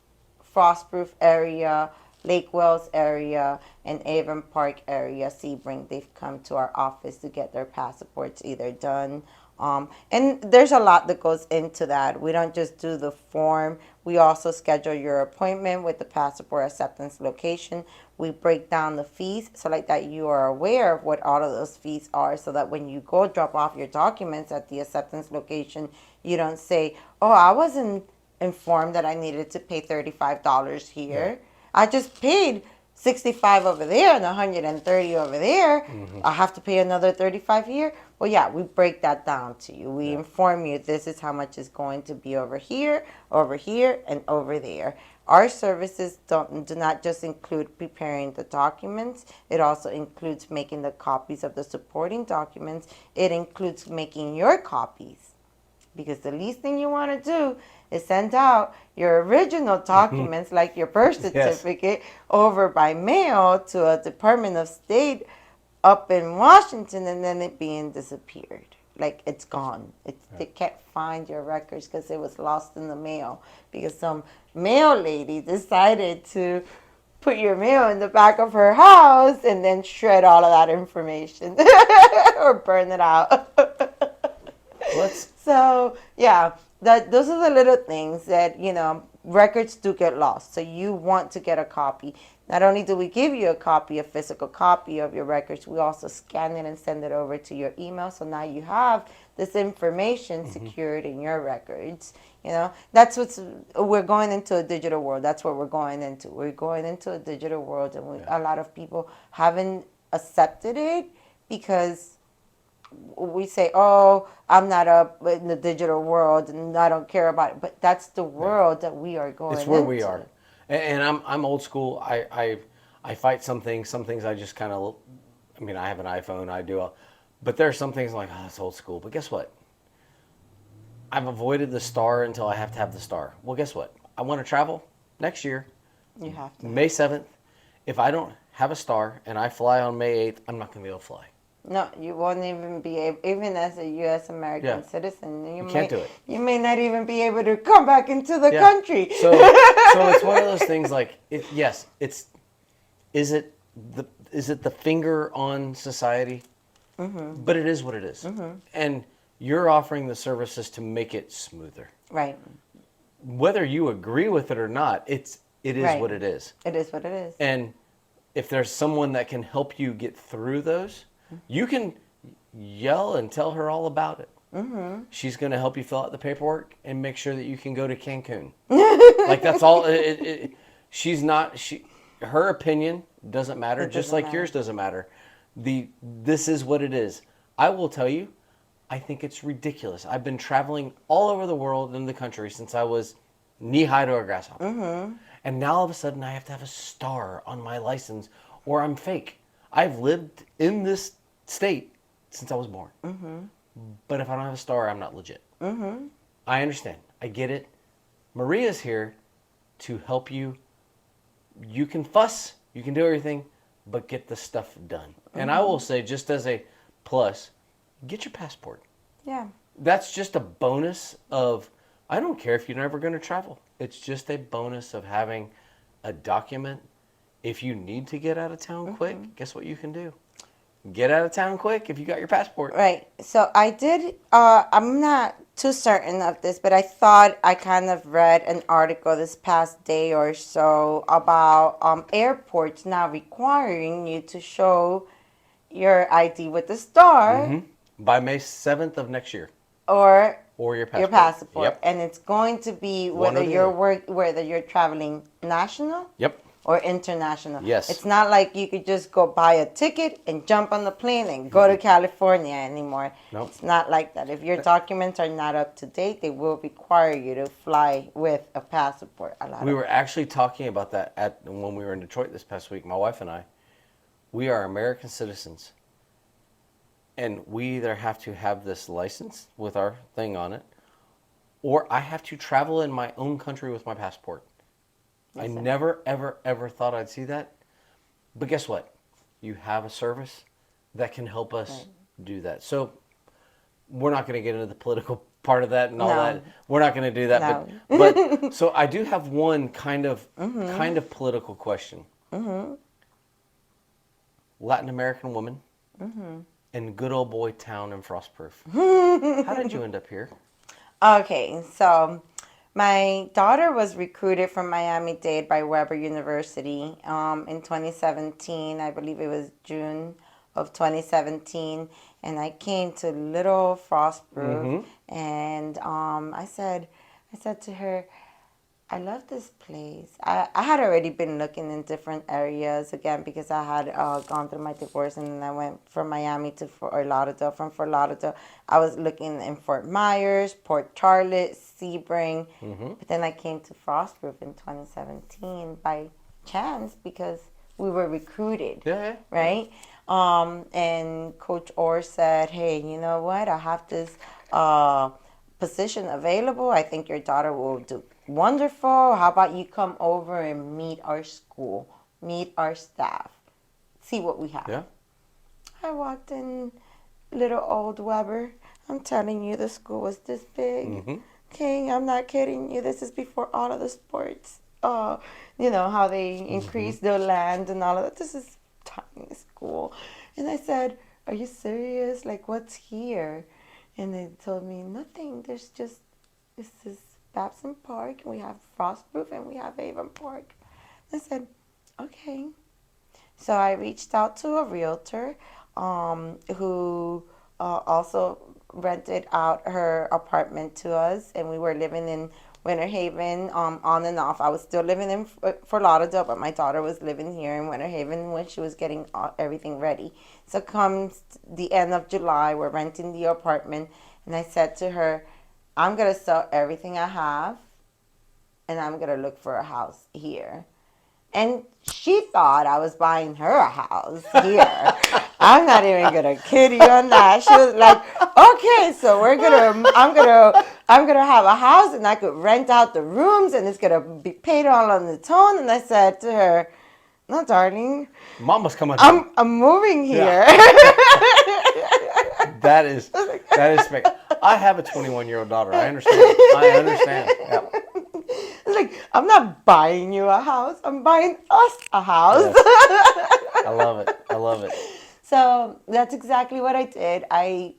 Frostproof area, Lake Wells area, and Avon Park area, Sebring. They've come to our office to get their passports either done. And there's a lot that goes into that. We don't just do the form. We also schedule your appointment with the passport acceptance location. We break down the fees so like that you are aware of what all of those fees are, so that when you go drop off your documents at the acceptance location, you don't say, oh, I wasn't informed that I needed to pay $35 here. Yeah. I just paid 65 over there and 130 over there. I have to pay another 35 here. Well, yeah, we break that down to you. We inform you this is how much is going to be over here, and over there. Our services do not just include preparing the documents. It also includes making the copies of the supporting documents. It includes making your copies. Because the least thing you want to do is send out your original documents, like your birth certificate, over by mail to a Department of State up in Washington, and then it being disappeared. Like it's gone. They can't find your records because it was lost in the mail. Because some mail lady decided to put your mail in the back of her house and then shred all of that information or burn it out. So yeah, those are the little things that records do get lost. So you want to get a copy. Not only do we give you a physical copy of your records, we also scan it and send it over to your email. So now you have this information secured in your records. That's we're going into a digital world. That's what we're going into. We're going into a digital world, and a lot of people haven't accepted it because we say, oh, I'm not up in the digital world and I don't care about it. But that's the world that we are going into. It's where we are. And I'm old school. I fight some things. Some things I just kind of, I have an iPhone. But there are some things like, oh, it's old school. But guess what? I've avoided the star until I have to have the star. Well, guess what? I want to travel next year. You have to. May 7th. If I don't have a star and I fly on May 8th, I'm not going to be able to fly. No, you won't even be able, even as a U.S. American citizen. You can't do it. You may not even be able to come back into the country. So it's one of those things like, is it the finger on society? Mm-hmm. But it is what it is. Mm-hmm. And you're offering the services to make it smoother. Right. Whether you agree with it or not, it is what it is. It is what it is. And if there's someone that can help you get through those, you can yell and tell her all about it. Mm-hmm. She's going to help you fill out the paperwork and make sure that you can go to Cancun. Like that's all. Her opinion doesn't matter, just like yours doesn't matter. This is what it is. I will tell you, I think it's ridiculous. I've been traveling all over the world and the country since I was knee-high to a grasshopper. Mm-hmm. And now all of a sudden I have to have a star on my license or I'm fake. I've lived in this state since I was born. Mm-hmm. But if I don't have a star, I'm not legit. Mm-hmm. I understand. I get it. Maria's here to help you. You can fuss. You can do everything, but get the stuff done. Mm-hmm. And I will say, just as a plus, get your passport. Yeah. That's just a bonus of, I don't care if you're never going to travel. It's just a bonus of having a document. If you need to get out of town quick, guess what you can do? Get out of town quick if you got your passport. Right. So I did, I'm not too certain of this, but I thought I kind of read an article this past day or so about airports now requiring you to show your ID with the star. Mm-hmm. By May 7th of next year. Or your passport. Your passport. Yep. And it's going to be whether you're traveling national. Yep. or international. Yes. It's not like you could just go buy a ticket and jump on the plane and go to California anymore. Nope. It's not like that. If your documents are not up to date, they will require you to fly with a passport. We were actually talking about that when we were in Detroit this past week, my wife and I. We are American citizens. And we either have to have this license with our thing on it, or I have to travel in my own country with my passport. I never, ever, ever thought I'd see that. But guess what? You have a service that can help us do that. So we're not going to get into the political part of that and all that. We're not going to do that. No. But so I do have one kind of political question. Latin American woman in good old boy town in Frostproof. How did you end up here? Okay, so my daughter was recruited from Miami-Dade by Weber University in 2017. I believe it was June of 2017. And I came to little Frostproof, and I said to her, I love this place. I had already been looking in different areas again because I had gone through my divorce, and then I went from Miami to Fort Lauderdale. From Fort Lauderdale, I was looking in Fort Myers, Port Charlotte, Sebring. But then I came to Frostproof in 2017 by chance because we were recruited, right? And Coach Orr said, hey, you know what? I have this position available. I think your daughter will do wonderful. How about you come over and meet our school, meet our staff, see what we have. Yeah. I walked in little old Weber. I'm telling you, the school was this big. Okay, I'm not kidding you. This is before all of the sports. You know, how they increase their land and all of that. This is tiny school. And I said, are you serious? Like, what's here? And they told me, nothing. This is Babson Park, and we have Frostproof, and we have Avon Park. I said, okay. So I reached out to a realtor who also rented out her apartment to us, and we were living in Winter Haven on and off. I was still living in Fort Lauderdale, but my daughter was living here in Winter Haven when she was getting everything ready. So comes the end of July, we're renting the apartment, and I said to her, I'm going to sell everything I have, and I'm going to look for a house here. And she thought I was buying her a house here. I'm not even going to kid you on that. She was like, okay, so I'm going to have a house, and I could rent out the rooms, and it's going to be paid all on its own. And I said to her, no, darling. Mama's coming. I'm moving here. Yeah. That is I have a 21-year-old daughter. I understand. Yeah. It's like, I'm not buying you a house. I'm buying us a house. Yes. I love it. So that's exactly what I did. I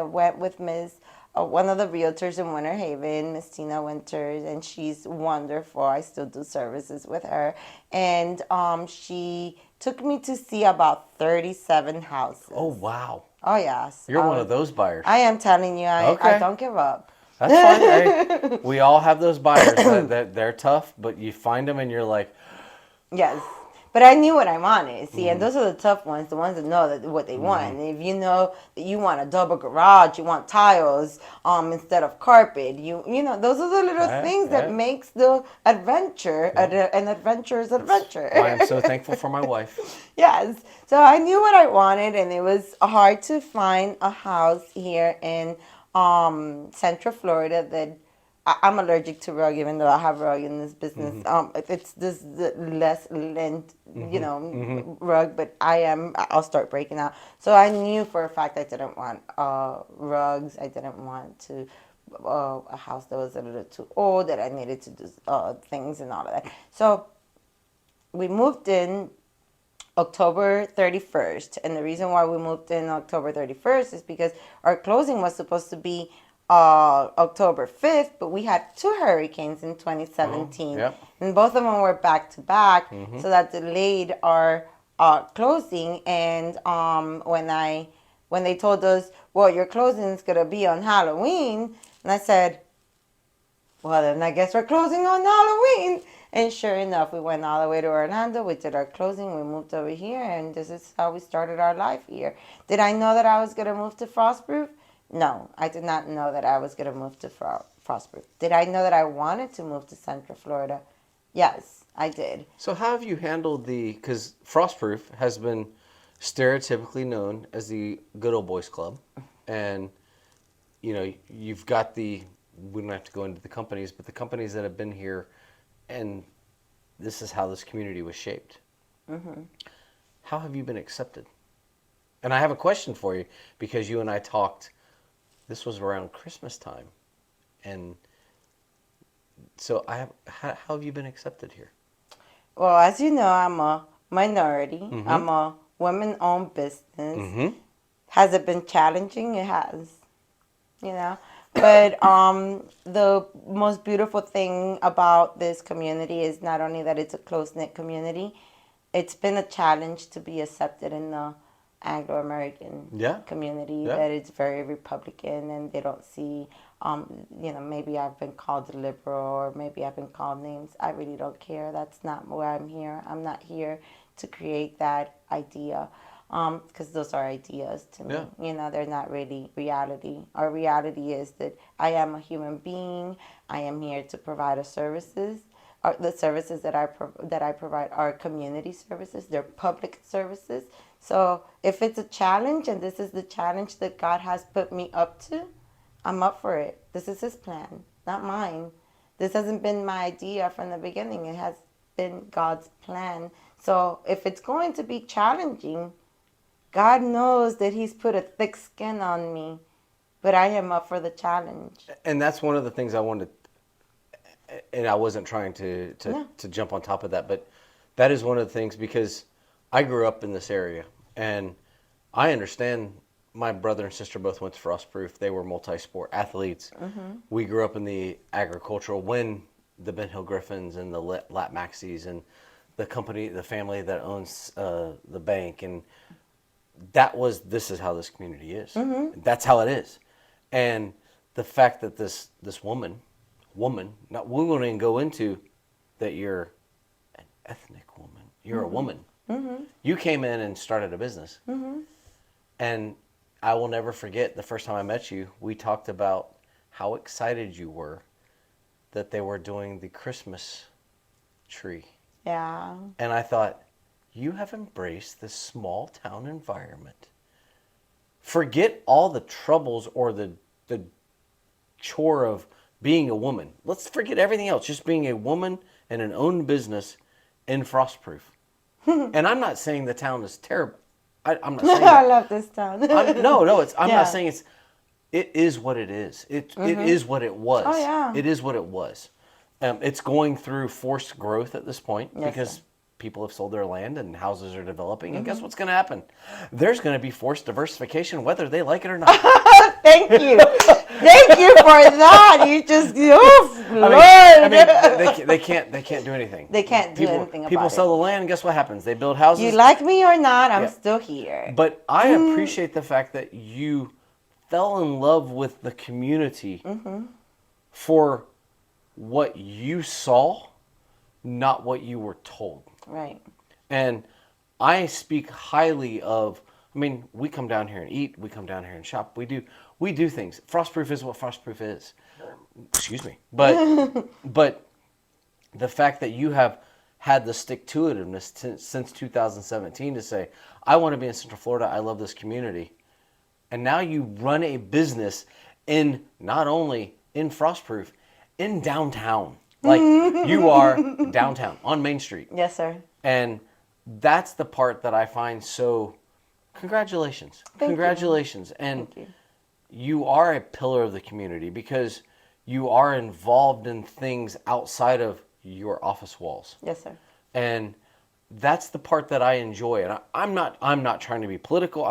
went with one of the realtors in Winter Haven, Miss Tina Winters, and she's wonderful. I still do services with her. And she took me to see about 37 houses. Oh, wow. Oh, yes. You're one of those buyers. I am telling you, I don't give up. That's fine. Hey, we all have those buyers that they're tough, but you find them and you're like, yes. But I knew what I wanted. See, and those are the tough ones, the ones that know what they want. And if you know that you want a double garage, you want tiles instead of carpet, you know, those are the little things that makes the adventure an adventurous adventure. I am so thankful for my wife. Yes. So I knew what I wanted, and it was hard to find a house here in Central Florida that I'm allergic to rug, even though I have rug in this business. It's this less lint, rug, but I'll start breaking out. So I knew for a fact I didn't want rugs. I didn't want a house that was a little too old, that I needed to do things and all of that. So we moved in October 31st. And the reason why we moved in October 31st is because our closing was supposed to be October 5th, but we had 2 hurricanes in 2017. And both of them were back to back, so that delayed our closing. And when they told us, well, your closing is going to be on Halloween, and I said, well, then I guess we're closing on Halloween. And sure enough, we went all the way to Orlando. We did our closing. We moved over here, and this is how we started our life here. Did I know that I was going to move to Frostproof? No, I did not know that I was going to move to Frostproof. Did I know that I wanted to move to Central Florida? Yes, I did. So how have you handled because Frostproof has been stereotypically known as the good old boys club, and you've got we don't have to go into the companies, but the companies that have been here, and this is how this community was shaped. Mm-hmm. How have you been accepted? And I have a question for you, because you and I talked, this was around Christmas time, and so how have you been accepted here? Well, as you know, I'm a minority. Mm-hmm. I'm a women-owned business. Mm-hmm. Has it been challenging? It has, you know. But the most beautiful thing about this community is not only that it's a close-knit community, it's been a challenge to be accepted in the Anglo-American community, Yeah. that it's very Republican, and they don't see, maybe I've been called a liberal, or maybe I've been called names. I really don't care. That's not why I'm here. I'm not here to create that idea, because those are ideas to me. Yeah. They're not really reality. Our reality is that I am a human being. I am here to provide a services. The services that I provide are community services. They're public services. So if it's a challenge, and this is the challenge that God has put me up to, I'm up for it. This is His plan, not mine. This hasn't been my idea from the beginning. It has been God's plan. So if it's going to be challenging, God knows that He's put a thick skin on me, but I am up for the challenge. And that's one of the things I wanted, and I wasn't trying to jump on top of that, but that is one of the things, because I grew up in this area, and I understand my brother and sister both went to Frostproof. They were multi-sport athletes. Mm-hmm. We grew up in the agricultural, when the Ben Hill Griffins and the Lat Maxis and the company, the family that owns the bank, and this is how this community is. Mm-hmm. That's how it is. And the fact that this woman, not, we won't even go into that you're an ethnic woman. You're a woman. Mm-hmm. You came in and started a business. Mm-hmm. And I will never forget the first time I met you, we talked about how excited you were that they were doing the Christmas tree. Yeah. And I thought, you have embraced this small town environment. Forget all the troubles or the chore of being a woman. Let's forget everything else. Just being a woman and an owned business in Frostproof. And I'm not saying the town is terrible. I'm not saying I love this town. I'm not saying it is what it is. It is what it was. Oh, yeah. It is what it was. It's going through forced growth at this point, Yes, because sir. people have sold their land and houses are developing. And guess what's going to happen? There's going to be forced diversification, whether they like it or not. Thank you. Thank you for that. You just, Lord. They can't do anything. They can't do anything about People it. sell the land, and guess what happens? They build houses. You like me or not, I'm Yeah. still here. But I appreciate the fact that you fell in love with the community for what you saw, not what you were told. Right. And I speak highly of, we come down here and eat, we come down here and shop, we do things. Frostproof is what Frostproof is. Excuse me. But the fact that you have had the stick-to-itiveness since 2017 to say, I want to be in Central Florida, I love this community. And now you run a business in, not only in Frostproof, in downtown. Like, you are downtown, on Main Street. Yes, sir. And that's the part that I find so, congratulations. Thank Congratulations. you. And Thank you. you are a pillar of the community, because you are involved in things outside of your office walls. Yes, sir. And that's the part that I enjoy. And I'm not trying to be political.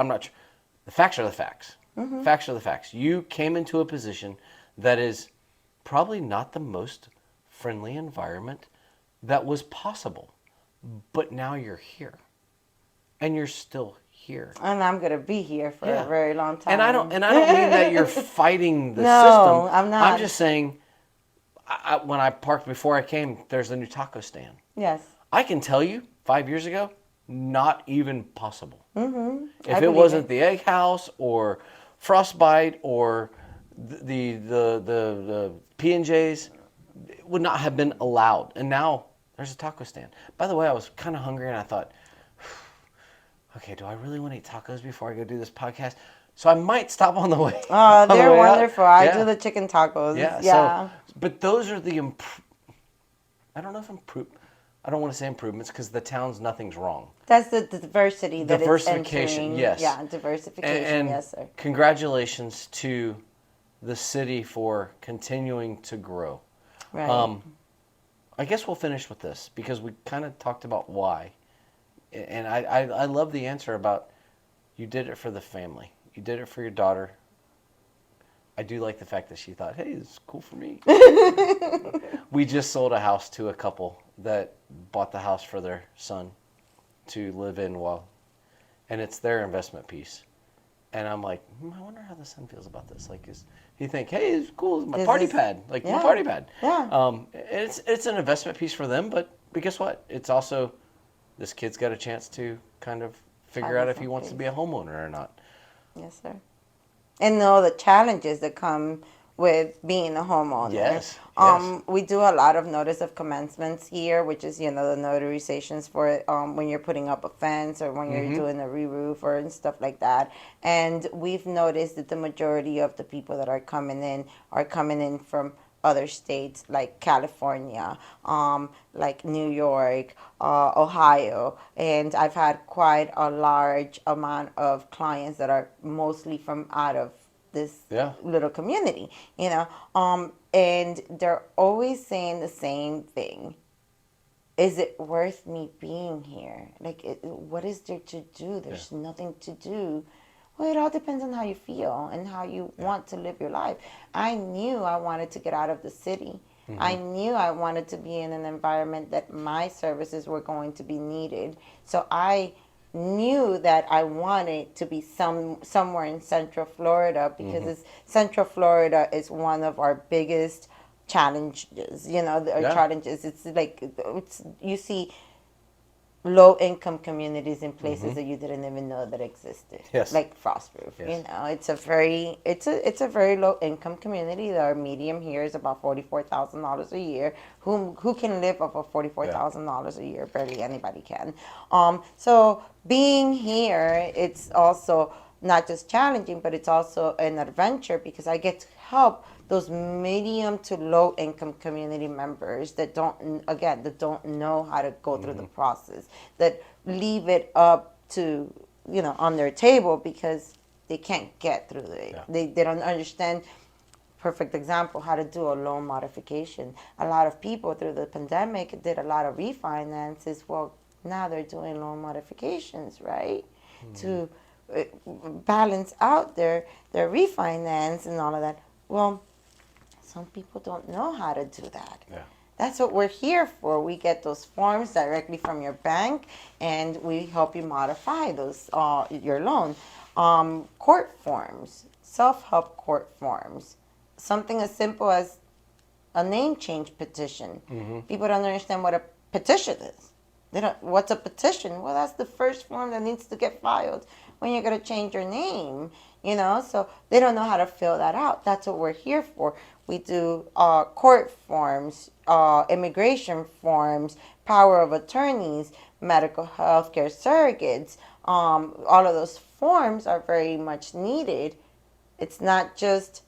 The facts are the facts. Facts are the facts. You came into a position that is probably not the most friendly environment that was possible. But now you're here. And you're still here. And I'm gonna be here for a very long time. And I don't mean that you're fighting the No, system. I'm not. I'm just saying, when I parked before I came, there's a new taco stand. Yes. I can tell you, 5 years ago, not even possible. Mm-hmm. If I it believe wasn't it. the Egg House or Frostbite or the P&J's, it would not have been allowed. And now there's a taco stand. By the way, I was kind of hungry and I thought, okay, do I really want to eat tacos before I go do this podcast? So I might stop on the way Oh, on the they're way out. wonderful. I do Yeah, the chicken tacos. yeah. So, Yeah. but those are I don't know if I don't want to say improvements because the town's nothing's wrong. That's the diversity that it's Diversification, entering. yes. Yeah, diversification. And Yes, sir. congratulations to the city for continuing to grow. Right. I guess we'll finish with this because we kind of talked about why. And I love the answer about you did it for the family. You did it for your daughter. I do like the fact that she thought, hey, this is cool for me. We just sold a house to a couple that bought the house for their son to live in and it's their investment piece. And I'm like, I wonder how the son feels about this. Like, is he think, hey, it's cool, it's my party pad, like my party pad. Yeah. It's an investment piece for them, but guess what? It's also this kid's got a chance to kind of figure out if he wants to be a homeowner or not. Yes, sir. And know the challenges that come with being a homeowner. Yes. We do a lot of notice of commencements here, which is, the notarizations for when you're putting up a fence or when you're doing a re-roof or and stuff like that. And we've noticed that the majority of the people that are coming in from other states like California, like New York, Ohio, and I've had quite a large amount of clients that are mostly from out of this little community, and they're always saying the same thing. Is it worth me being here? Like, what is there to do? There's nothing to do. Well, it all depends on how you feel and how you want to live your life. I knew I wanted to get out of the city. I knew I wanted to be in an environment that my services were going to be needed. So I knew that I wanted to be somewhere in Central Florida because Central Florida is one of our biggest challenges. Challenges. It's like you see low income communities in places that you didn't even know that existed. Yes. Like Frostproof. Yes. It's a very low income community. Our medium here is about $44,000 a year. Who can live off of $44,000 a year? Barely anybody can. So being here, it's also not just challenging, but it's also an adventure because I get to help those medium to low income community members that don't know how to go through the process, that leave it up to, on their table because they can't get through it. They don't understand. Perfect example, how to do a loan modification. A lot of people through the pandemic did a lot of refinances. Well, now they're doing loan modifications, right? To balance out their refinance and all of that. Well, some people don't know how to do that. Yeah. That's what we're here for. We get those forms directly from your bank, and we help you modify those your loan. Court forms, self-help court forms, something as simple as a name change petition. People don't understand what a petition is. They don't. What's a petition? Well, that's the first form that needs to get filed when you're going to change your name. So they don't know how to fill that out. That's what we're here for. We do court forms, immigration forms, power of attorneys, medical health care surrogates. All of those forms are very much needed. It's not just,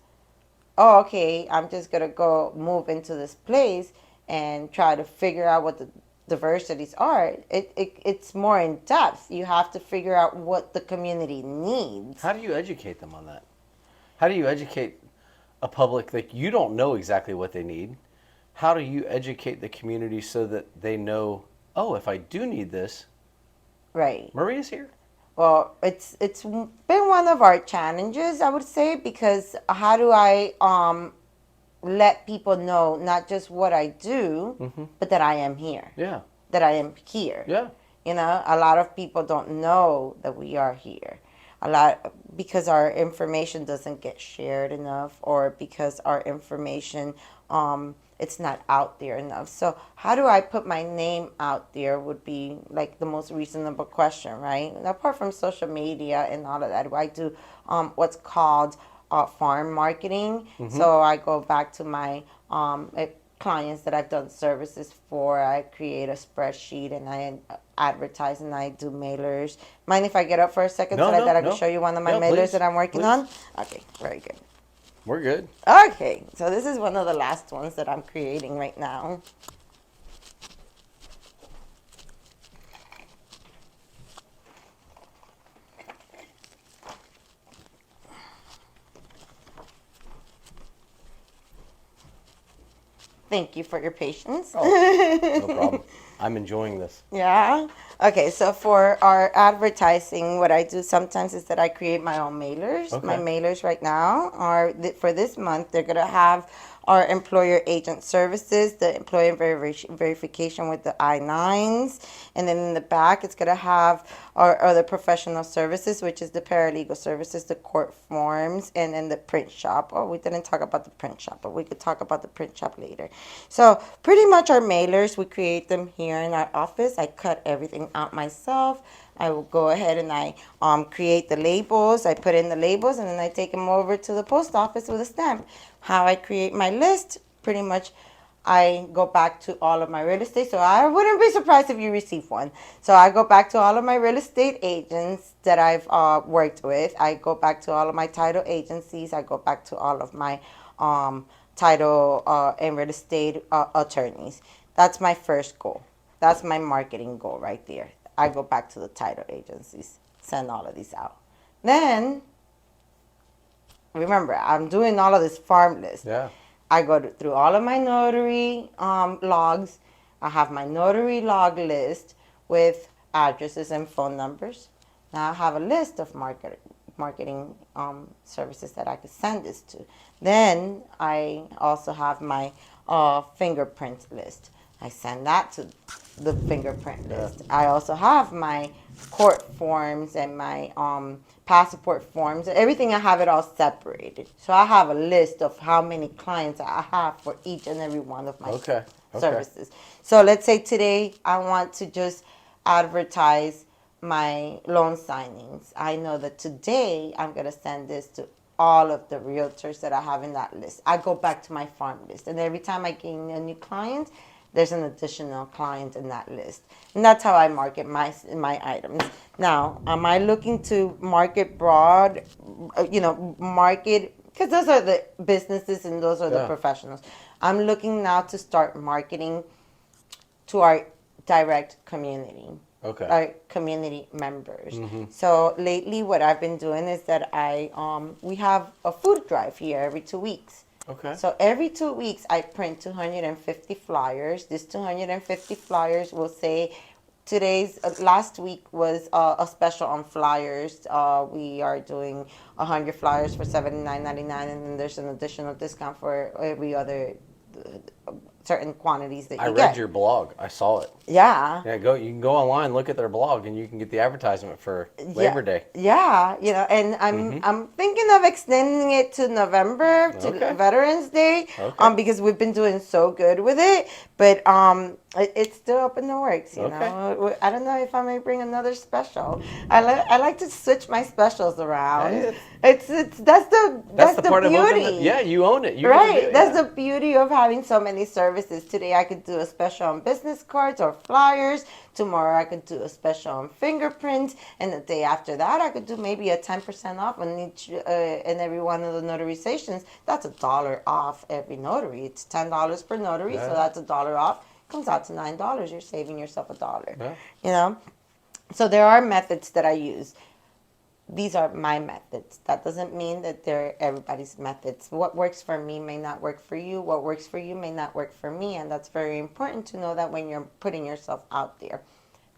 oh, okay, I'm just going to go move into this place and try to figure out what the diversities are. It's more in depth. You have to figure out what the community needs. How do you educate them on that? How do you educate a public that you don't know exactly what they need? How do you educate the community so that they know, oh, if I do need this, right, Maria's here? Well, it's been one of our challenges, I would say, because how do I let people know not just what I do, but that I am here. Yeah. That I am here. Yeah. A lot of people don't know that we are here. a lot because our information doesn't get shared enough, or because our information it's not out there enough. So how do I put my name out there would be like the most reasonable question, right? And apart from social media and all of that, I do what's called farm marketing. So I go back to my clients that I've done services for. I create a spreadsheet and I advertise and I do mailers. Mind if I get up for a second No, so that no, I can no. show you one of my No, mailers please, that I'm working please. on? Okay, very good. We're good. Okay, so this is one of the last ones that I'm creating right now. Thank you for your patience. No problem. I'm enjoying this. Yeah. Okay, so for our advertising, what I do sometimes is that I create my own mailers. Okay. My mailers right now are, for this month, they're going to have our employer agent services, the employer verification with the I-9s, and then in the back, it's going to have our other professional services, which is the paralegal services, the court forms, and then the print shop. Oh, we didn't talk about the print shop, but we could talk about the print shop later. So pretty much our mailers, we create them here in our office. I cut everything out myself. I will go ahead and I create the labels. I put in the labels and then I take them over to the post office with a stamp. How I create my list, pretty much I go back to all of my real estate. So I wouldn't be surprised if you receive one. So I go back to all of my real estate agents that I've worked with. I go back to all of my title agencies. I go back to all of my title and real estate attorneys. That's my first goal. That's my marketing goal right there. I go back to the title agencies, send all of these out. Then, remember, I'm doing all of this farm list. Yeah. I go through all of my notary logs. I have my notary log list with addresses and phone numbers. Now I have a list of marketing services that I could send this to. Then I also have my fingerprint list. I send that to the fingerprint list. I also have my court forms and my passport forms. Everything I have it all separated. So I have a list of how many clients I have for each and every one of my services. So let's say today I want to just advertise my loan signings. I know that today I'm going to send this to all of the realtors that I have in that list. I go back to my farm list, and every time I gain a new client, there's an additional client in that list. And that's how I market my items. Now, am I looking to market broad, market, because those are the businesses and those are the professionals. I'm looking now to start marketing to our direct community. Okay. Our community members. So lately, what I've been doing is that we have a food drive here every 2 weeks. Okay. So every 2 weeks, I print 250 flyers. These 250 flyers will say last week was a special on flyers. We are doing 100 flyers for $79.99, and then there's an additional discount for every other certain quantities that you get. I read your blog. I saw it. Yeah. Yeah, you can go online, look at their blog, and you can get the advertisement for Labor Day. Yeah, and I'm thinking of extending it to November, to Veterans Day, because we've been doing so good with it. But it's still up in the works, you know. I don't know if I may bring another special. I like to switch my specials around. Hey, That's the part beauty. You own it. That's the beauty of having so many services. Today I could do a special on business cards or flyers. Tomorrow I could do a special on fingerprints, and the day after that I could do maybe a 10% off on each and every one of the notarizations. That's $1 off every notary. It's $10 per notary, so that's $1 off. Comes out to $9. You're saving yourself $1. Yeah. You know, so there are methods that I use. These are my methods. That doesn't mean that they're everybody's methods. What works for me may not work for you. What works for you may not work for me. And that's very important to know that when you're putting yourself out there.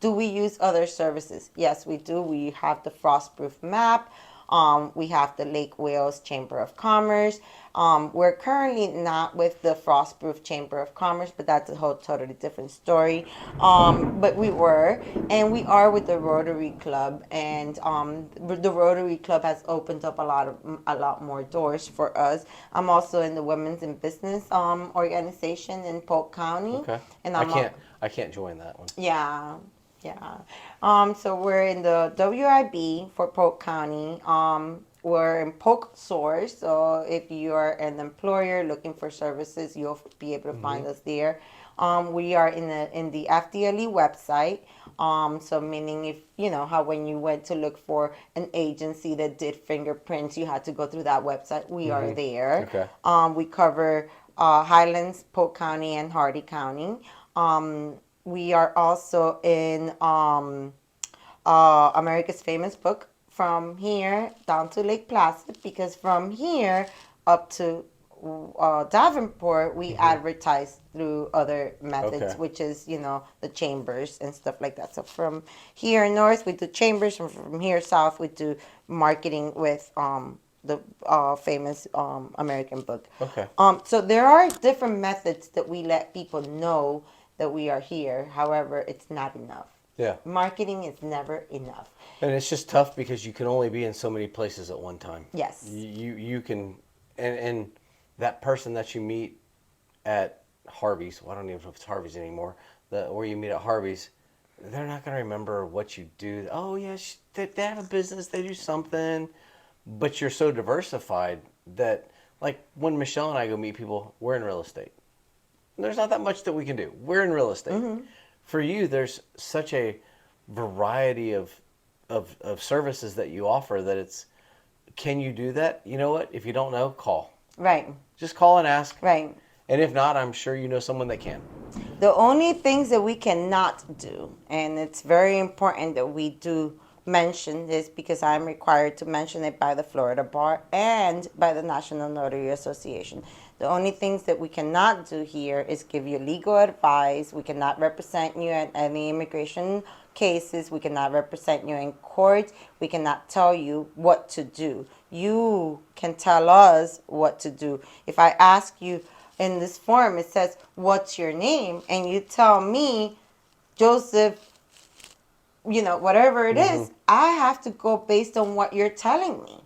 Do we use other services? Yes, we do. We have the Frostproof map. We have the Lake Wales Chamber of Commerce. We're currently not with the Frostproof Chamber of Commerce, but that's a whole totally different story. But we were, and we are with the Rotary Club, and the Rotary Club has opened up a lot more doors for us. I'm also in the Women's in Business organization in Polk County, Okay. and I can't join that one. yeah, yeah. So we're in the WIB for Polk County. We're in Polk Source. So if you're an employer looking for services, you'll be able to find us there. We are in the FDLE website. So meaning if you know how when you went to look for an agency that did fingerprints, you had to go through that website. We are there. Okay. We cover Highlands, Polk County, and Hardy County. We are also in America's Famous Book from here down to Lake Placid, because from here up to Davenport, we advertise through other methods, Okay. which is, the chambers and stuff like that. So from here north, we do chambers. From here south, we do marketing with the famous American book. Okay. So there are different methods that we let people know that we are here. However, it's not enough. Yeah. Marketing is never enough. And it's just tough because you can only be in so many places at one time. Yes. You can, and that person that you meet at Harvey's, well, I don't even know if it's Harvey's anymore, where you meet at Harvey's, they're not going to remember what you do. Oh, yeah, they have a business, they do something, but you're so diversified that, like, when Michelle and I go meet people, we're in real estate. There's not that much that we can do. We're in real estate. For you, there's such a variety of services that you offer that it's, can you do that? You know what? If you don't know, call. Right. Just call and ask. Right. And if not, I'm sure you know someone that can. The only things that we cannot do, and it's very important that we do mention this because I'm required to mention it by the Florida Bar and by the National Notary Association. The only things that we cannot do here is give you legal advice. We cannot represent you in any immigration cases. We cannot represent you in court. We cannot tell you what to do. You can tell us what to do. If I ask you in this form, it says, what's your name? And you tell me, Joseph, whatever it is, I have to go based on what you're telling me.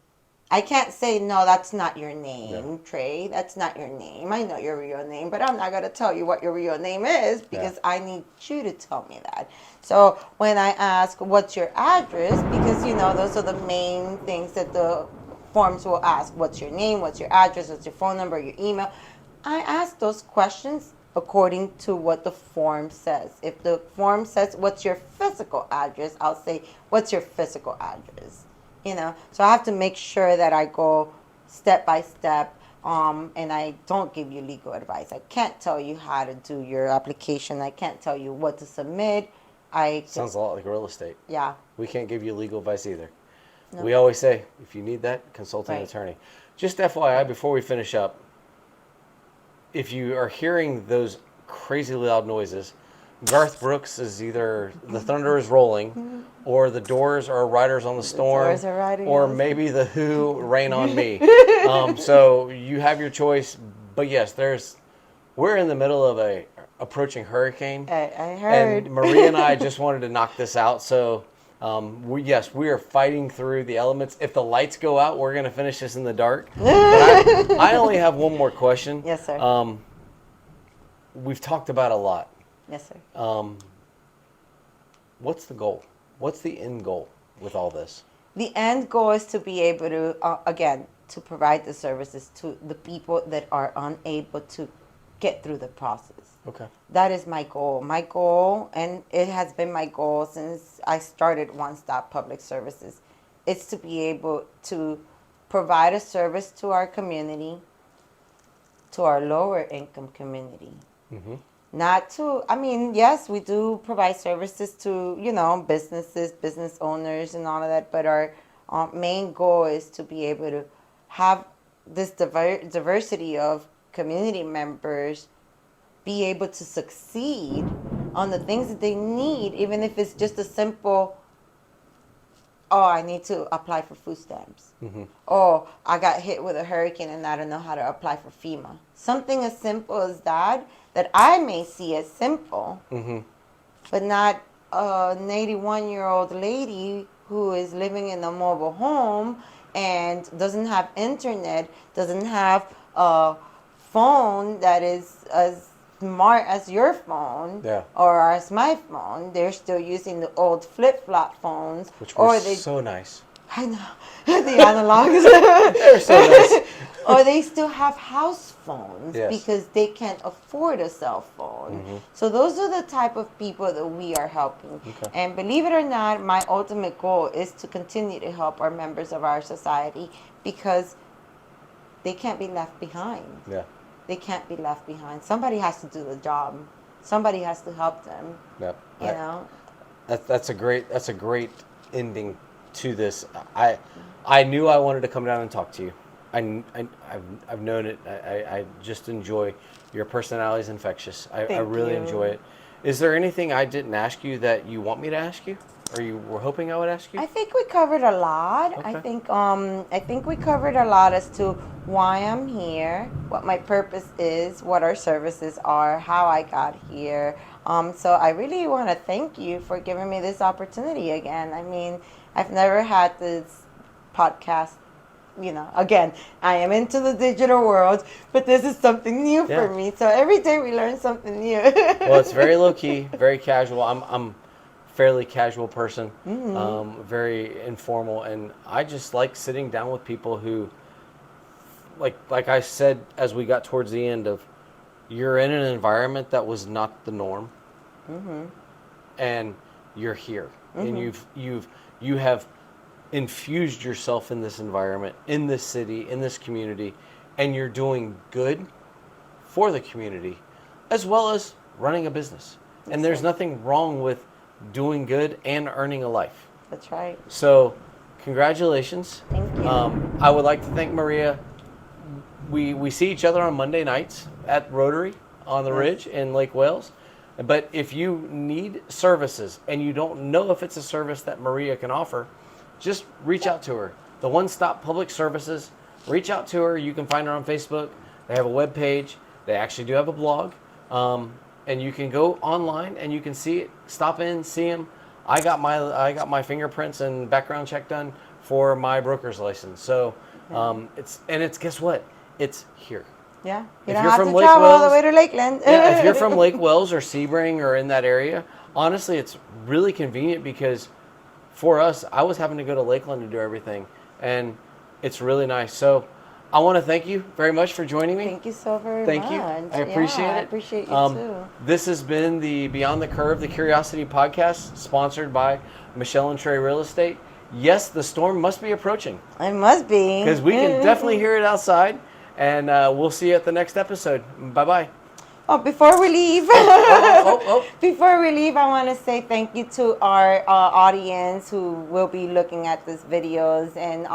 I can't say, no, that's not your name, Trey. That's not your name. I know your real name, but I'm not going to tell you what your real name is because I need you to tell me that. So when I ask, what's your address? Because, those are the main things that the forms will ask. What's your name? What's your address? What's your phone number? Your email? I ask those questions according to what the form says. If the form says, what's your physical address? I'll say, what's your physical address? So I have to make sure that I go step by step, and I don't give you legal advice. I can't tell you how to do your application. I can't tell you what to submit. Sounds a lot like real estate. Yeah. We can't give you legal advice either. No. We always say, if you need that, consult an attorney. Just FYI, before we finish up, if you are hearing those crazy loud noises, Garth Brooks is either the thunder is rolling, or the Doors are Riders on the Storm, Doors are riding or on the maybe the Who, Rain on Me. So you have your choice. But yes, we're in the middle of a approaching hurricane. I heard. And Maria and I just wanted to knock this out. So we are fighting through the elements. If the lights go out, we're going to finish this in the dark. But I only have one more question. Yes, sir. We've talked about a lot. Yes, sir. What's the goal? What's the end goal with all this? The end goal is to be able to, again, to provide the services to the people that are unable to get through the process. Okay. That is my goal. My goal, and it has been my goal since I started One Stop Public Services, is to be able to provide a service to our community, to our lower income community. Mm-hmm. Yes, we do provide services to, businesses, business owners and all of that, but our main goal is to be able to have this diversity of community members be able to succeed on the things that they need, even if it's just a simple oh, I need to apply for food stamps. Oh, I got hit with a hurricane and I don't know how to apply for FEMA. Something as simple as that I may see as simple, but not an 81-year-old lady who is living in a mobile home and doesn't have internet, doesn't have a phone that is as smart as your phone, Yeah. or as my phone. They're still using the old flip-flop phones, Which were or they so nice. I know the analogs. They're so nice. Or they still have house phones Yes. because they can't afford a cell phone. So those are the type of people that we are helping. Okay. And believe it or not, my ultimate goal is to continue to help our members of our society, because they can't be left behind. Yeah. They can't be left behind. Somebody has to do the job. Somebody has to help them. Yeah. You know. That's a great ending to this. I knew I wanted to come down and talk to you. I've known it. I just enjoy your personality is infectious. I really enjoy it. Is there anything I didn't ask you that you want me to ask you, or you were hoping I would ask you? I think we covered a lot. Okay. I think we covered a lot as to why I'm here, what my purpose is, what our services are, how I got here. So I really want to thank you for giving me this opportunity again. I mean, I've never had this podcast. You know, again, I am into the digital world, but this is something new for me. So every day we learn something new. Well, it's very low key, very casual. I'm fairly casual person, very informal, and I just like sitting down with people who, like I said as we got towards the end of, you're in an environment that was not the norm, and you're here, and you have infused yourself in this environment, in this city, in this community, and you're doing good for the community, as well as running a business. And there's nothing wrong with doing good and earning a life. That's right. So, congratulations. Thank you. I would like to thank Maria. We see each other on Monday nights at Rotary on the Ridge in Lake Wales. But if you need services and you don't know if it's a service that Maria can offer, just reach out to her. The One Stop Public Services. Reach out to her. You can find her on Facebook. They have a web page. They actually do have a blog. And you can go online and you can see it. Stop in, see them. I got my fingerprints and background check done for my broker's license. So it's guess what? It's here. Yeah. You If don't you're have from to Lake travel all Wales- the way to Lakeland. Yeah, if you're from Lake Wales or Sebring or in that area, honestly, it's really convenient because for us, I was having to go to Lakeland to do everything, and it's really nice. So I want to thank you very much for joining me. Thank you so very Thank much. you. I appreciate it. I appreciate you too. This has been the Beyond the Curve, the Curiosity Podcast, sponsored by Michelle and Trey Real Estate. Yes, the storm must be approaching It must be. because we can definitely hear it outside, and we'll see you at the next episode. Bye-bye. Oh, before we leave, before we leave, I want to say thank you to our audience who will be looking at these videos, and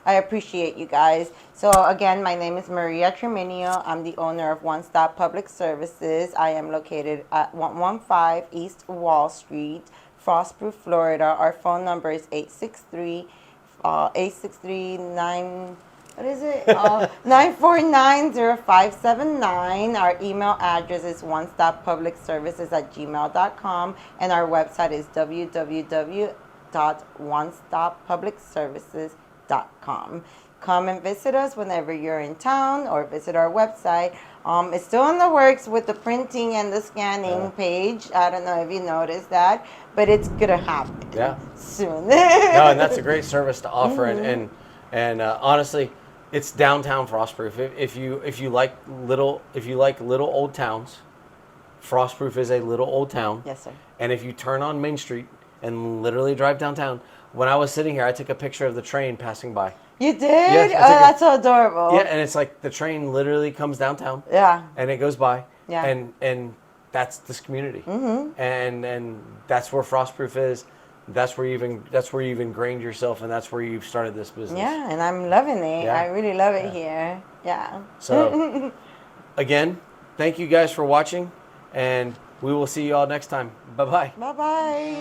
I appreciate you guys. So again, my name is Maria Triminio. I'm the owner of One Stop Public Services. I am located at 115 East Wall Street, Frostproof, Florida. Our phone number is 863-9. What is it? 949-0579. Our email address is onestoppublicservices@gmail.com, and our website is www.onestoppublicservices.com. Come and visit us whenever you're in town, or visit our website. It's still in the works with the printing and the scanning page. I don't know if you noticed that, but it's gonna happen soon. No, and that's a great service to offer, and honestly, it's downtown Frostproof. If you like little old towns, Frostproof is a little old town. Yes, sir. And if you turn on Main Street and literally drive downtown, when I was sitting here, I took a picture of the train passing by. You did? Yes, Oh, that's so adorable. Yeah, and it's like the train literally comes downtown. Yeah. And it goes by. Yeah. And that's this community. Mm-hmm. And that's where Frostproof is. That's where you've ingrained yourself, and that's where you've started this business. Yeah, and I'm loving it. Yeah. I really love it here. Yeah. So, again, thank you guys for watching, and we will see you all next time. Bye-bye. Bye-bye.